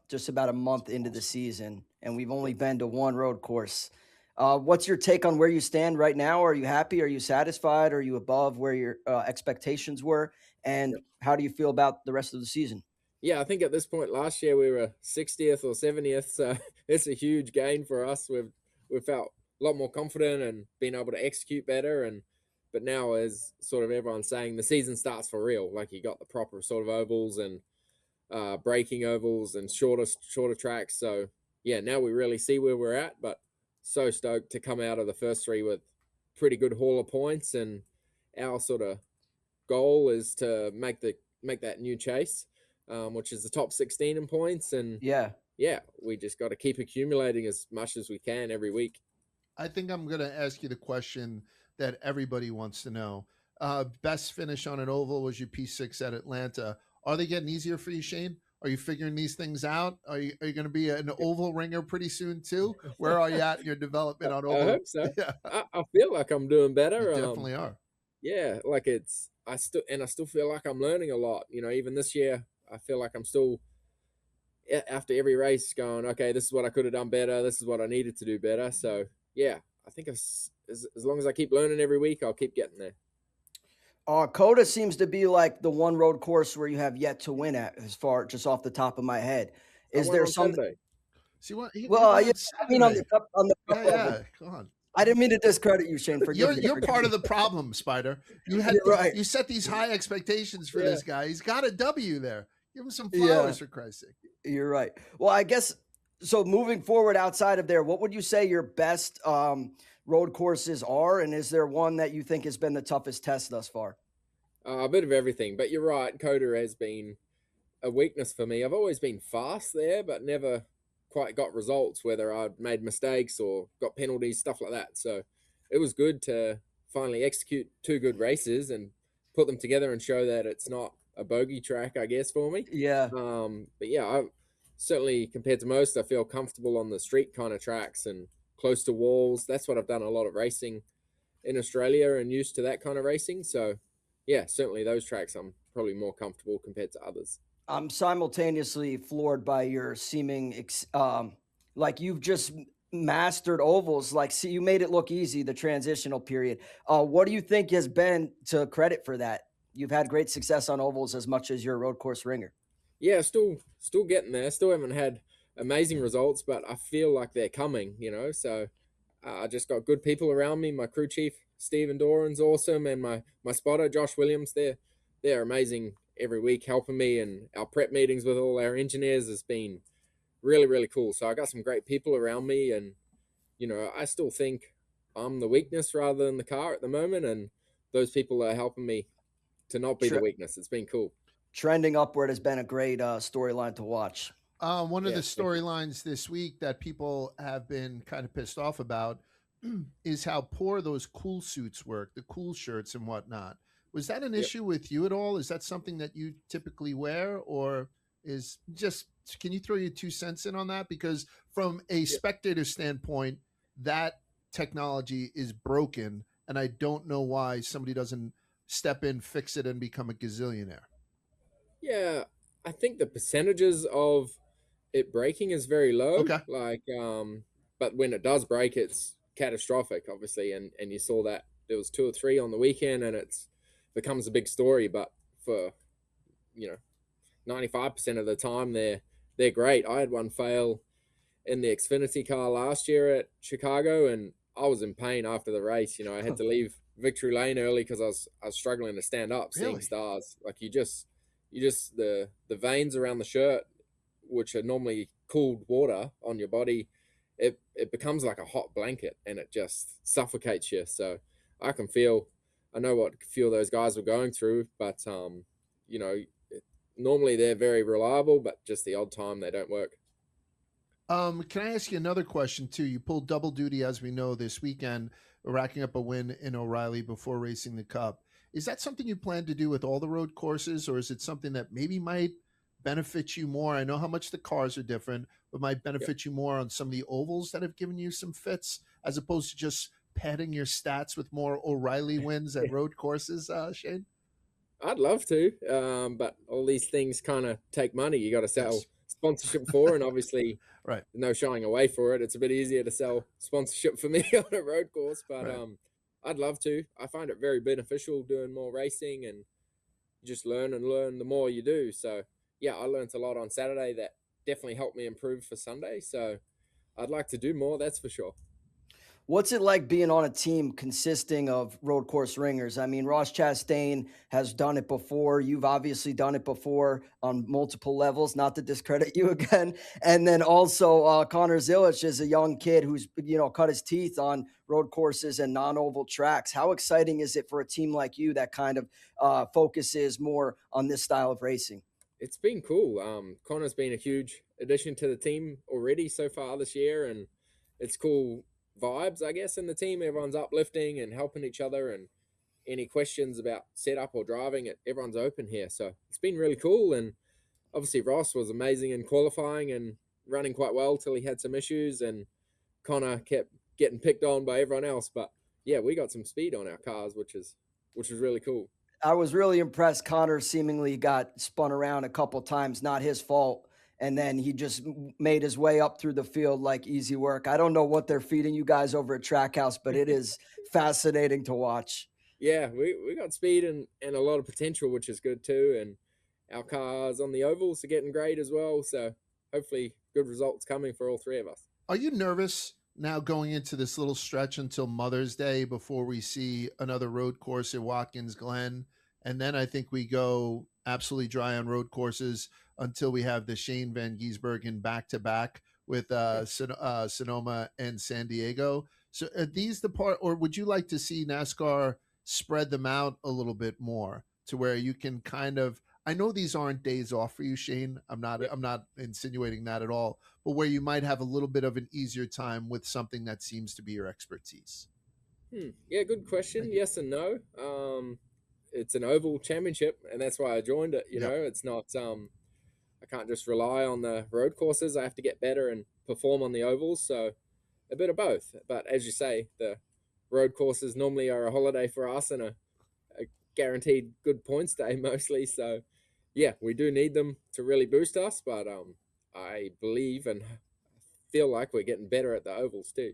Speaker 2: just about a month into the season, and we've only been to 1 road course. What's your take on where you stand right now? Are you happy? Are you satisfied? Are you above where your expectations were? And how do you feel about the rest of the season?
Speaker 4: Yeah, I think at this point last year we were 60th or 70th, so it's a huge gain for us. We've felt a lot more confident and been able to execute better. But now, as sort of everyone's saying, the season starts for real. Like you got the proper sort of ovals and braking ovals and shorter tracks. So yeah, now we really see where we're at. But so stoked to come out of the first 3 with pretty good haul of points, and our sort of goal is to make that new chase, which is the top 16 in points. And yeah, we just got to keep accumulating as much as we can every week.
Speaker 1: I think I'm going to ask you the question that everybody wants to know. Best finish on an oval was your P6 at Atlanta. Are they getting easier for you, Shane? Are you figuring these things out? Are you going to be an oval ringer pretty soon too? Where are you at in your development on oval?
Speaker 4: I hope so. Yeah. I feel like I'm doing better.
Speaker 1: You definitely are.
Speaker 4: Yeah, like I still feel like I'm learning a lot. Even this year, I feel like I'm still after every race going, okay, this is what I could have done better. This is what I needed to do better. So yeah, I think as long as I keep learning every week, I'll keep getting there.
Speaker 2: CotA seems to be like the one road course where you have yet to win at, as far just off the top of my head. Is there something?
Speaker 4: Saturday.
Speaker 1: See what?
Speaker 2: Well, yeah, I mean on the cup
Speaker 1: yeah,
Speaker 2: level.
Speaker 1: come on.
Speaker 2: I didn't mean to discredit you, Shane. Forgive me.
Speaker 1: You're part of the problem, Spider. You had
Speaker 2: right.
Speaker 1: You set these high expectations for this guy. He's got a W there. Give him some flowers for Christ's sake.
Speaker 2: You're right. Well, I guess so. Moving forward, outside of there, what would you say your best road courses are, and is there one that you think has been the toughest test thus far?
Speaker 4: A bit of everything, but you're right. CotA has been a weakness for me. I've always been fast there, but never quite got results, whether I'd made mistakes or got penalties, stuff like that. So it was good to finally execute 2 good races and put them together and show that it's not a bogey track, I guess, for me.
Speaker 2: Yeah.
Speaker 4: But yeah, I certainly, compared to most, I feel comfortable on the street kind of tracks and close to walls. That's what I've done a lot of racing in Australia and used to that kind of racing. So yeah, certainly those tracks I'm probably more comfortable compared to others.
Speaker 2: I'm simultaneously floored by your seeming, like you've just mastered ovals. Like, see, you made it look easy, the transitional period. What do you think has been to credit for that? You've had great success on ovals as much as you're a road course ringer.
Speaker 4: Yeah, still getting there. Still haven't had amazing results, but I feel like they're coming, So I just got good people around me. My crew chief, Stephen Doran's awesome, and my spotter, Josh Williams, they're amazing every week, helping me, and our prep meetings with all our engineers has been really, really cool. So I got some great people around me, and I still think I'm the weakness rather than the car at the moment, and those people are helping me to not be the weakness. It's been cool.
Speaker 2: Trending upward has been a great storyline to watch.
Speaker 1: One of the storylines this week that people have been kind of pissed off about is how poor those cool suits work, the cool shirts and whatnot. Was that an issue with you at all? Is that something that you typically wear, or is just, can you throw your 2 cents in on that? Because from a spectator standpoint, that technology is broken, and I don't know why somebody doesn't step in, fix it, and become a gazillionaire.
Speaker 4: Yeah, I think the percentages of it breaking is very low.
Speaker 1: Okay.
Speaker 4: But when it does break, it's catastrophic, obviously, and you saw that there was 2 or 3 on the weekend, and it's becomes a big story. But for 95% of the time, they're great. I had one fail in the Xfinity car last year at Chicago, and I was in pain after the race. I had to leave victory lane early because I was struggling to stand up, seeing stars. Like you just the veins around the shirt, which are normally cooled water on your body, it becomes like a hot blanket, and it just suffocates you. So I know what a few of those guys were going through, but normally they're very reliable, but just the odd time they don't work.
Speaker 1: Can I ask you another question too? You pulled double duty, as we know, this weekend, racking up a win in O'Reilly before racing the Cup. Is that something you plan to do with all the road courses, or is it something that maybe might benefit you more? I know how much the cars are different, but might benefit you more on some of the ovals that have given you some fits, as opposed to just padding your stats with more O'Reilly wins at road courses, Shane?
Speaker 4: I'd love to, but all these things kind of take money. You got to sell sponsorship for, and obviously no shying away for it. It's a bit easier to sell sponsorship for me on a road course, but I'd love to. I find it very beneficial doing more racing, and you just learn the more you do. So yeah, I learned a lot on Saturday that definitely helped me improve for Sunday. So I'd like to do more, that's for sure.
Speaker 2: What's it like being on a team consisting of road course ringers? I mean, Ross Chastain has done it before. You've obviously done it before on multiple levels, not to discredit you again. And then also Connor Zilic is a young kid who's, cut his teeth on road courses and non-oval tracks. How exciting is it for a team like you that kind of focuses more on this style of racing?
Speaker 4: It's been cool. Connor's been a huge addition to the team already so far this year, and it's cool vibes, I guess, in the team. Everyone's uplifting and helping each other, and any questions about setup or driving, everyone's open here. So it's been really cool. And obviously Ross was amazing in qualifying and running quite well till he had some issues, and Connor kept getting picked on by everyone else. But yeah, we got some speed on our cars, which is really cool.
Speaker 2: I was really impressed. Connor seemingly got spun around a couple times, not his fault. and then he just made his way up through the field like easy work. I don't know what they're feeding you guys over at Trackhouse, but it is fascinating to watch.
Speaker 4: Yeah, we got speed and a lot of potential, which is good too. And our cars on the ovals are getting great as well. So hopefully good results coming for all three of us.
Speaker 1: Are you nervous now going into this little stretch until Mother's Day before we see another road course at Watkins Glen? And then I think we go absolutely dry on road courses until we have the Shane Van Gisbergen back-to-back with Sonoma and San Diego. So are these the part, or would you like to see NASCAR spread them out a little bit more to where you can kind of, I know these aren't days off for you, Shane. I'm not insinuating that at all, but where you might have a little bit of an easier time with something that seems to be your expertise.
Speaker 4: Yeah, good question. Yes and no. It's an oval championship, and that's why I joined it. You know, it's not. I can't just rely on the road courses. I have to get better and perform on the ovals. So a bit of both. But as you say, the road courses normally are a holiday for us and a guaranteed good points day mostly. So yeah, we do need them to really boost us. But I believe and feel like we're getting better at the ovals too.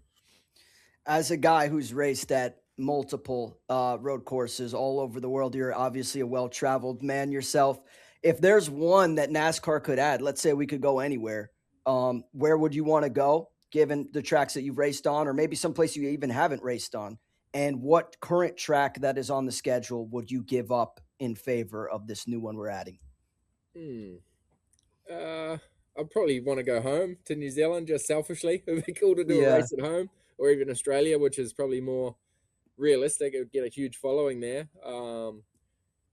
Speaker 2: As a guy who's raced at multiple road courses all over the world, you're obviously a well-traveled man yourself. If there's one that NASCAR could add, let's say we could go anywhere, where would you want to go given the tracks that you've raced on, or maybe someplace you even haven't raced on? And what current track that is on the schedule would you give up in favor of this new one we're adding?
Speaker 4: I'd probably want to go home to New Zealand just selfishly. It would be cool to do a race at home, or even Australia, which is probably more realistic. It would get a huge following there.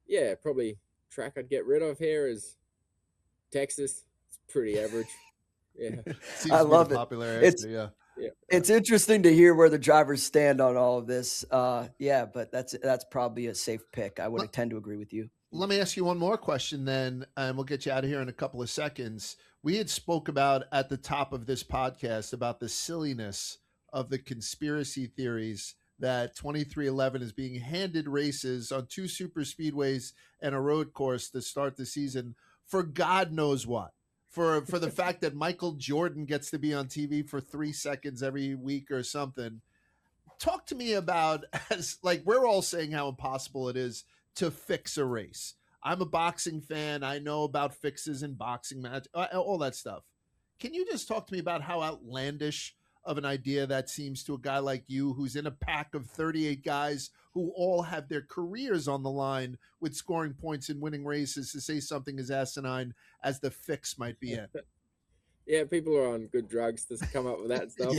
Speaker 4: Yeah, probably track I'd get rid of here is Texas. It's pretty average. Yeah,
Speaker 2: I love it. It's interesting to hear where the drivers stand on all of this. Yeah, but that's probably a safe pick. I would tend to agree with you.
Speaker 1: Let me ask you one more question then, and we'll get you out of here in a couple of seconds. We had spoke about at the top of this podcast about the silliness of the conspiracy theories that 2311 is being handed races on 2 super speedways and a road course to start the season for God knows what. For the fact that Michael Jordan gets to be on TV for 3 seconds every week or something. Talk to me about, as like we're all saying how impossible it is to fix a race. I'm a boxing fan. I know about fixes in boxing match, all that stuff. Can you just talk to me about how outlandish of an idea that seems to a guy like you who's in a pack of 38 guys who all have their careers on the line with scoring points and winning races, to say something as asinine as the fix might be in?
Speaker 4: Yeah, people are on good drugs to come up with that stuff.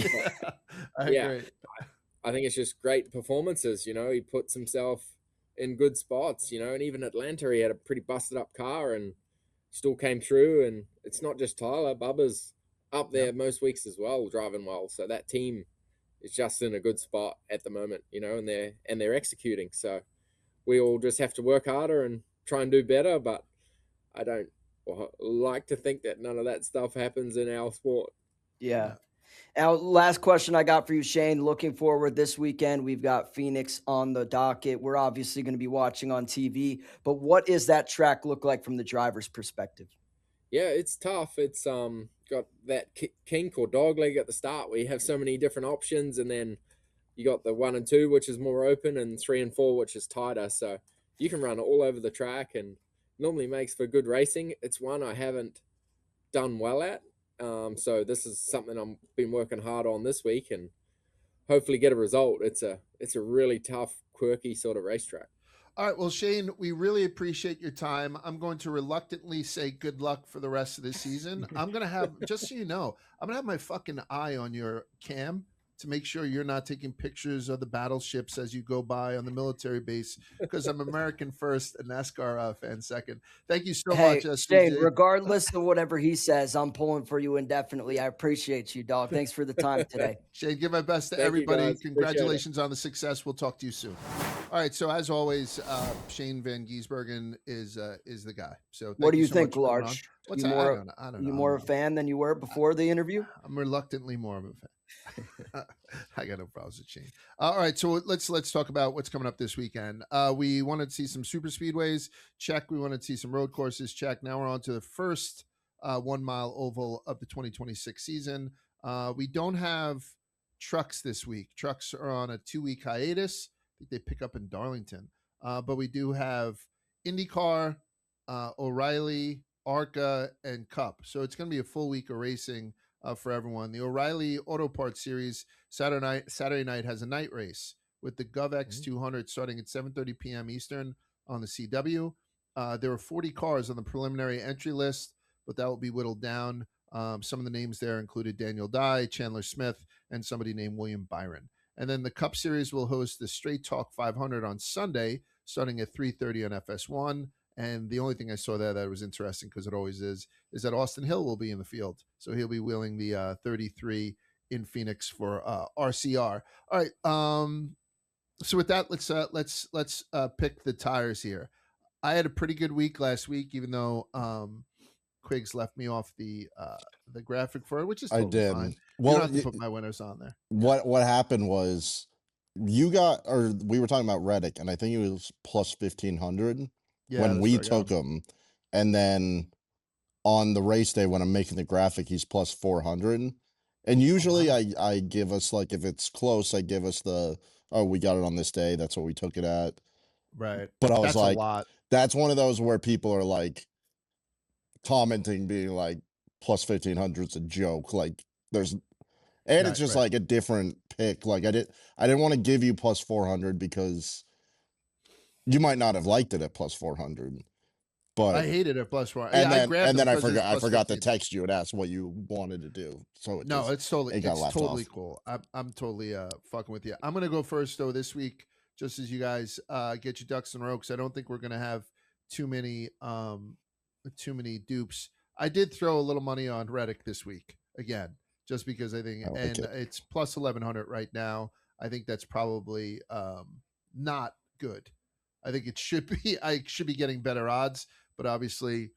Speaker 1: I agree.
Speaker 4: I think it's just great performances. You know, he puts himself in good spots, you know, and even Atlanta, he had a pretty busted up car and still came through. And it's not just Tyler, Bubba's up there most weeks as well, driving well. So that team is just in a good spot at the moment, you know, and they're executing. So we all just have to work harder and try and do better. But I don't like to think that none of that stuff happens in our sport.
Speaker 2: Yeah. Now, last question I got for you, Shane. Looking forward this weekend, we've got Phoenix on the docket. We're obviously going to be watching on TV, but what is that track look like from the driver's perspective?
Speaker 4: Yeah, it's tough. It's got that kink or dog leg at the start where you have so many different options, and then you got the 1 and 2, which is more open, and 3 and 4, which is tighter. So you can run all over the track and normally makes for good racing. It's one I haven't done well at. So this is something I've been working hard on this week and hopefully get a result. It's a really tough, quirky sort of racetrack.
Speaker 1: All right. Well, Shane, we really appreciate your time. I'm going to reluctantly say good luck for the rest of the season. I'm going to have, just so you know, I'm going to have my fucking eye on your cam to make sure you're not taking pictures of the battleships as you go by on the military base, because I'm American first and NASCAR fan second. Thank you so much,
Speaker 2: Shane, regardless of whatever he says, I'm pulling for you indefinitely. I appreciate you, dog. Thanks for the time today.
Speaker 1: Shane, give my best to everybody. Congratulations on the success. We'll talk to you soon. All right. So as always, Shane Van Gisbergen is the guy. So
Speaker 2: what do you think, Larch?
Speaker 1: I don't know.
Speaker 2: You more a fan than you were before the interview?
Speaker 1: I'm reluctantly more of a fan. I got no problems with Shane. All right, so let's talk about what's coming up this weekend. We wanted to see some super speedways. Check. We wanted to see some road courses. Check. Now we're on to the first 1 mile oval of the 2026 season. We don't have trucks this week. Trucks are on a 2-week hiatus. I think they pick up in Darlington. But we do have IndyCar, O'Reilly, ARCA, and Cup. So it's going to be a full week of racing for everyone. The O'Reilly Auto Parts Series Saturday night has a night race with the GovX 200 starting at 7:30 p.m. Eastern on the CW. There are 40 cars on the preliminary entry list, but that will be whittled down. Some of the names there included Daniel Dye, Chandler Smith, and somebody named William Byron. And then the Cup Series will host the Straight Talk 500 on Sunday, starting at 3:30 on FS1. And the only thing I saw there that was interesting, because it always is that Austin Hill will be in the field. So he'll be wheeling the 33 in Phoenix for RCR. All right. So with that, let's pick the tires here. I had a pretty good week last week, even though Quiggs left me off the graphic for it, which is totally fine. Well, you don't have to put my winners on there.
Speaker 3: What happened was we were talking about Reddick, and I think it was plus 1,500 when we took him, and then on the race day when I'm making the graphic, he's plus 400. And usually I give us, like, if it's close, I give us we got it on this day. That's what we took it at.
Speaker 1: Right.
Speaker 3: But I was
Speaker 1: a lot.
Speaker 3: That's one of those where people are like commenting, being like, plus 1,500 is a joke. Like, it's just like a different pick. Like, I didn't want to give you plus 400 because you might not have liked it at plus 400. But
Speaker 1: I hated it plus 400.
Speaker 3: And then I forgot to text you and ask what you wanted to do. So
Speaker 1: it's totally cool. I'm totally fucking with you. I'm gonna go first though this week, just as you guys get your ducks in a row, because I don't think we're gonna have too many dupes. I did throw a little money on Reddick this week again, just because I think, it's plus 1,100 right now. I think that's probably not good. I think it should be. I should be getting better odds, but obviously,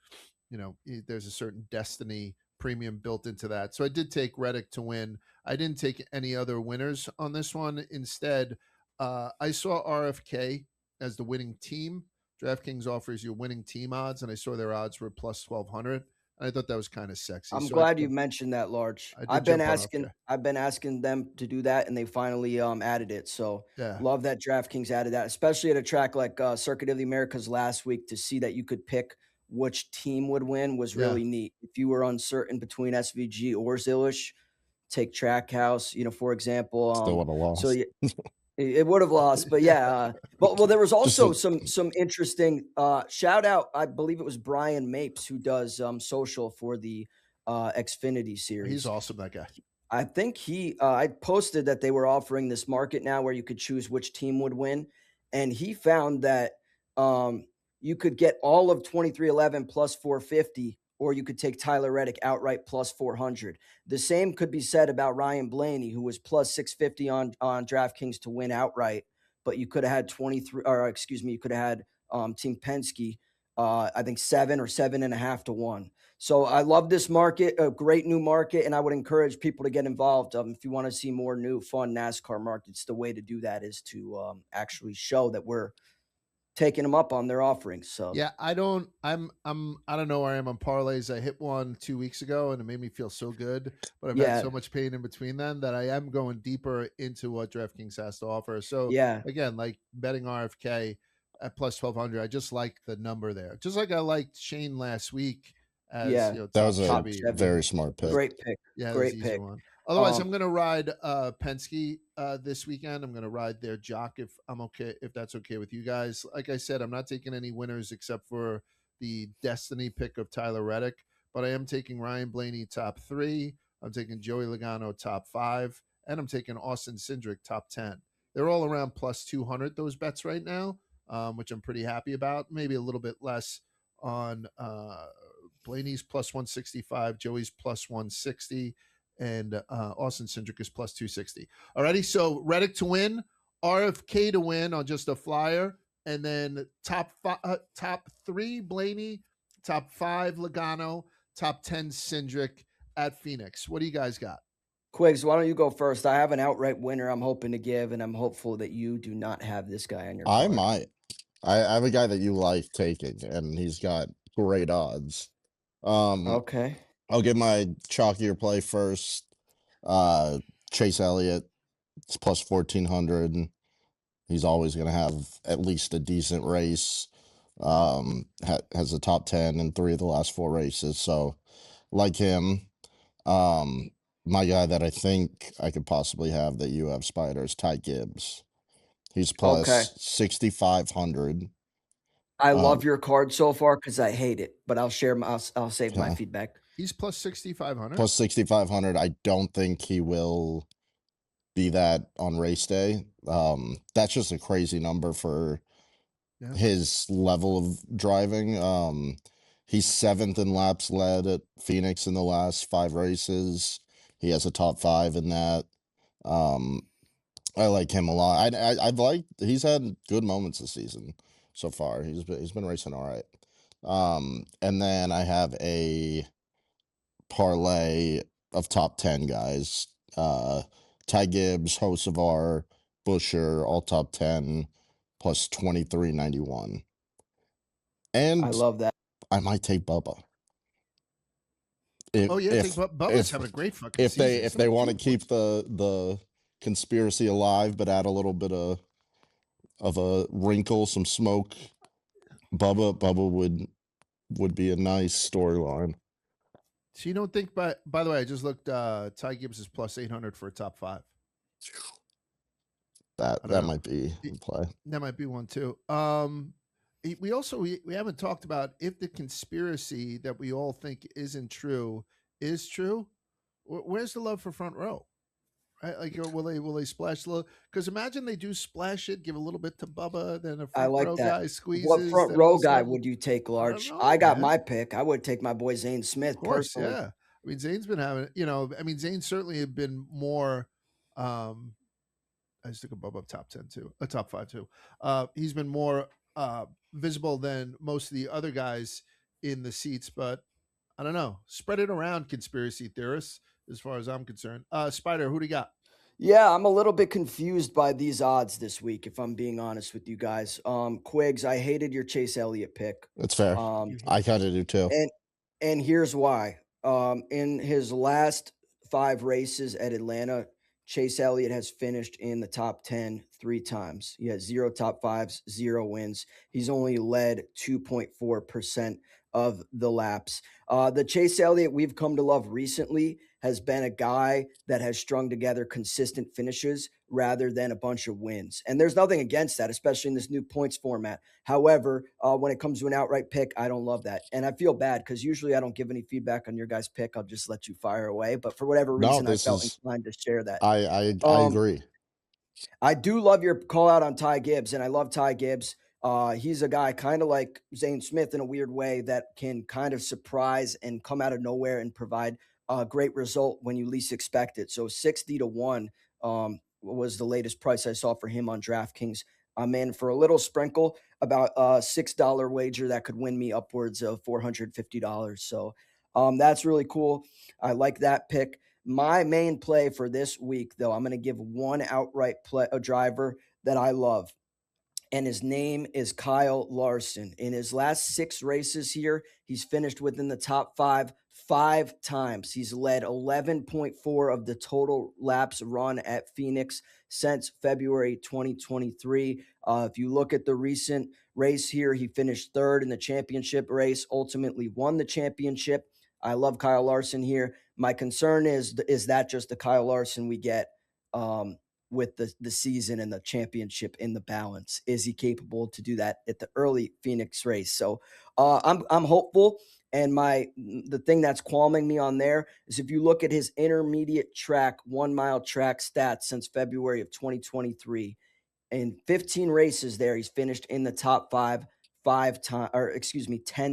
Speaker 1: there's a certain destiny premium built into that. So I did take Reddick to win. I didn't take any other winners on this one. Instead, I saw RFK as the winning team. DraftKings offers you winning team odds, and I saw their odds were plus 1,200. I thought that was kind of sexy.
Speaker 2: I'm glad you mentioned that, Large. I've been asking them to do that, and they finally added it. So love that DraftKings added that, especially at a track like Circuit of the Americas last week. To see that you could pick which team would win was really neat. If you were uncertain between SVG or Zillish, take Trackhouse. For example,
Speaker 3: still would have lost.
Speaker 2: So it would have lost, but well, there was also some interesting shout out. I believe it was Brian Mapes who does social for the Xfinity series.
Speaker 1: He's awesome, that guy.
Speaker 2: I think I posted that they were offering this market now where you could choose which team would win, and he found that you could get all of 2311 plus 450, or you could take Tyler Reddick outright plus 400. The same could be said about Ryan Blaney, who was plus 650 on DraftKings to win outright, but you could have had you could have had Team Penske, I think 7 or 7.5 to 1. So I love this market, a great new market, and I would encourage people to get involved. If you want to see more new fun NASCAR markets, the way to do that is to actually show that we're taking them up on their offerings. So
Speaker 1: I don't know where I am on parlays. I hit one 2 weeks ago and it made me feel so good, but I've had so much pain in between then that I am going deeper into what DraftKings has to offer. So again, like betting RFK at plus 1,200, I just like the number there. Just like I liked Shane last week.
Speaker 3: That was a very smart pick.
Speaker 2: Great pick.
Speaker 1: Yeah,
Speaker 2: great pick.
Speaker 1: One. Otherwise, I'm going to ride Penske this weekend. I'm going to ride their jock if that's okay with you guys. Like I said, I'm not taking any winners except for the destiny pick of Tyler Reddick, but I am taking Ryan Blaney top 3. I'm taking Joey Logano top 5, and I'm taking Austin Cindric top 10. They're all around plus 200, those bets right now, which I'm pretty happy about. Maybe a little bit less on Blaney's plus 165, Joey's plus 160. And Austin Cindric is plus 260. Alrighty, so Reddick to win, RFK to win on just a flyer, and then top 3 Blaney, top 5 Logano, top 10 Cindric at Phoenix. What do you guys got?
Speaker 2: Quiggs, why don't you go first? I have an outright winner I'm hoping to give, and I'm hopeful that you do not have this guy on your card.
Speaker 3: I might. I have a guy that you like taking, and he's got great odds.
Speaker 2: Okay.
Speaker 3: I'll get my chalkier play first. Chase Elliott, it's plus 1400. He's always going to have at least a decent race. Has a top 10 in 3 of the last 4 races. So like him. My guy that I think I could possibly have that you have, Spider, is Ty Gibbs. He's
Speaker 2: Okay.
Speaker 3: plus 6,500.
Speaker 2: I love your card so far because I hate it, but I'll share. I'll save my
Speaker 3: Okay.
Speaker 2: feedback.
Speaker 1: He's plus 6,500.
Speaker 3: Plus 6,500. I don't think he will be that on race day. That's just a crazy number for
Speaker 1: Yeah.
Speaker 3: his level of driving. He's 7th in laps led at Phoenix in the last 5 races. He has a top 5 in that. I like him a lot. I've liked. He's had good moments this season so far. He's been racing all right. And then I have a parlay of top 10 guys. Ty Gibbs, Hocevar, Busher, all top 10, plus 2391. And
Speaker 2: I love that.
Speaker 3: I might take Bubba.
Speaker 1: Oh yeah, Bubba's having a great fucking season.
Speaker 3: If they want to keep the conspiracy alive, but add a little bit of a wrinkle, some smoke, Bubba would be a nice storyline.
Speaker 1: So you don't think? By the way, I just looked. Ty Gibbs is plus 800 for a top 5.
Speaker 3: That might be in play.
Speaker 1: That might be one too. We also we haven't talked about if the conspiracy that we all think isn't true is true. Where's the love for front row? Right? Like, will they splash a little? Because imagine they do splash it, give a little bit to Bubba, then a
Speaker 2: I
Speaker 1: front
Speaker 2: like
Speaker 1: row
Speaker 2: that.
Speaker 1: guy squeezes.
Speaker 2: What front
Speaker 1: then
Speaker 2: row
Speaker 1: all of a
Speaker 2: guy
Speaker 1: sudden-
Speaker 2: would you take, Large?
Speaker 1: know,
Speaker 2: I got
Speaker 1: man.
Speaker 2: my pick. I would take my boy Zane Smith
Speaker 1: Of course,
Speaker 2: personally.
Speaker 1: yeah. I mean, Zane's been having, Zane certainly had been more. I just took a Bubba up top 10 too, a top 5 too. He's been more visible than most of the other guys in the seats, but I don't know. Spread it around, conspiracy theorists, as far as I'm concerned. Spider, who do you got?
Speaker 2: Yeah, I'm a little bit confused by these odds this week, if I'm being honest with you guys. Quigs, I hated your Chase Elliott pick.
Speaker 3: That's fair. I kind of do too.
Speaker 2: And here's why. In his last 5 races at Atlanta, Chase Elliott has finished in the top 10 3 times. He has 0 top 5s, 0 wins. He's only led 2.4% of the laps. The Chase Elliott we've come to love recently has been a guy that has strung together consistent finishes rather than a bunch of wins. And there's nothing against that, especially in this new points format. However, when it comes to an outright pick, I don't love that. And I feel bad because usually I don't give any feedback on your guys' pick. I'll just let you fire away. But for whatever reason, I felt inclined to share that.
Speaker 3: I agree.
Speaker 2: I do love your call out on Ty Gibbs, and I love Ty Gibbs. He's a guy kind of like Zane Smith in a weird way that can kind of surprise and come out of nowhere and provide a great result when you least expect it. So 60-1 was the latest price I saw for him on DraftKings. I'm in for a little sprinkle, about a $6 wager that could win me upwards of $450. So that's really cool. I like that pick. My main play for this week, though, I'm going to give one outright play, a driver that I love, and his name is Kyle Larson. In his last 6 races here, he's finished within the top 5 times. He's led 11.4 of the total laps run at Phoenix since February 2023. If you look at the recent race here, he finished 3rd in the championship race, ultimately won the championship. I love Kyle Larson here. My concern is that just the Kyle Larson we get with the season and the championship in the balance? Is he capable to do that at the early Phoenix race? So I'm hopeful. And the thing that's qualming me on there is if you look at his intermediate track, 1 mile track stats since February of 2023, in 15 races there, he's finished in the top 10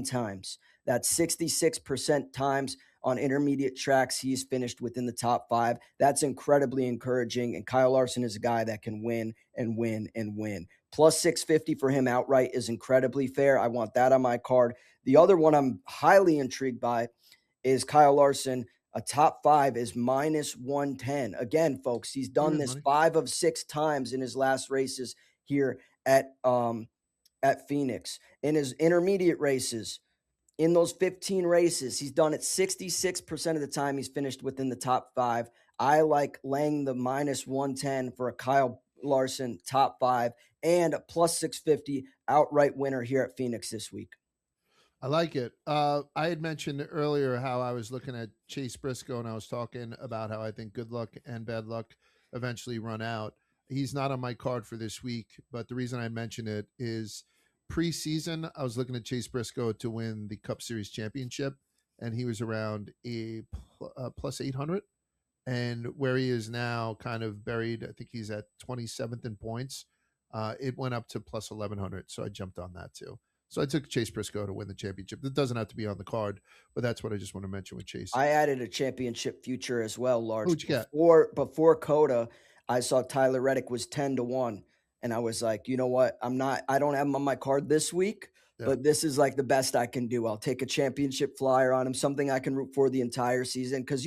Speaker 2: times. That's 66% times on intermediate tracks. He's finished within the top 5. That's incredibly encouraging. And Kyle Larson is a guy that can win and win and win. Plus 650 for him outright is incredibly fair. I want that on my card. The other one I'm highly intrigued by is Kyle Larson. A top 5 is minus 110. Again, folks, he's done this 5 of 6 times in his last races here at Phoenix. In his intermediate races, In those 15 races, he's done it 66% of the time. He's finished within the top 5. I like laying the -110 for a Kyle Larson top 5 and a +650 outright winner here at Phoenix this week.
Speaker 1: I like it. I had mentioned earlier how I was looking at Chase Briscoe, and I was talking about how I think good luck and bad luck eventually run out. He's not on my card for this week, but the reason I mention it is preseason, I was looking at Chase Briscoe to win the Cup Series championship, and he was around a plus 800. And where he is now, kind of buried, I think he's at 27th in points. It went up to plus 1100, so I jumped on that too. So I took Chase Briscoe to win the championship. It doesn't have to be on the card, but that's what I just want to mention with Chase.
Speaker 2: I added a championship future as well, Large.
Speaker 1: Who'd you get?
Speaker 2: Before CotA, I saw Tyler Reddick was 10-1. And I was like, you know what? I don't have him on my card this week, but this is like the best I can do. I'll take a championship flyer on him, something I can root for the entire season. Because,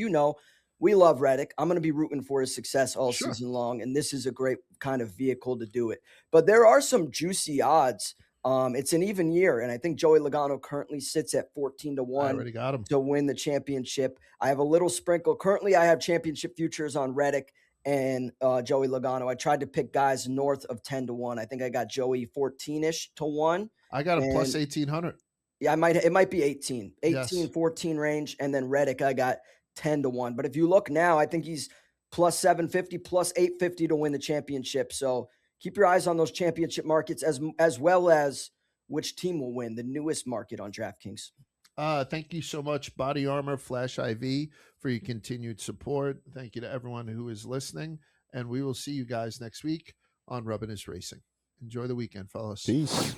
Speaker 2: we love Reddick. I'm going to be rooting for his success all season long. And this is a great kind of vehicle to do it. But there are some juicy odds. It's an even year, and I think Joey Logano currently sits at 14-1
Speaker 1: I already got him
Speaker 2: to win the championship. I have a little sprinkle. Currently, I have championship futures on Reddick and Joey Logano. I tried to pick guys north of 10-1. I think I got Joey 14-ish to 1.
Speaker 1: I got a plus 1800.
Speaker 2: Yeah, it might be 18,
Speaker 1: Yes.
Speaker 2: 14 range, and then Reddick I got 10-1. But if you look now, I think he's plus 750, plus 850 to win the championship. So keep your eyes on those championship markets as well as which team will win, the newest market on DraftKings.
Speaker 1: Thank you so much, Body Armor Flash IV, for your continued support. Thank you to everyone who is listening, and we will see you guys next week on Rubbin is Racing. Enjoy the weekend, fellas.
Speaker 3: Peace.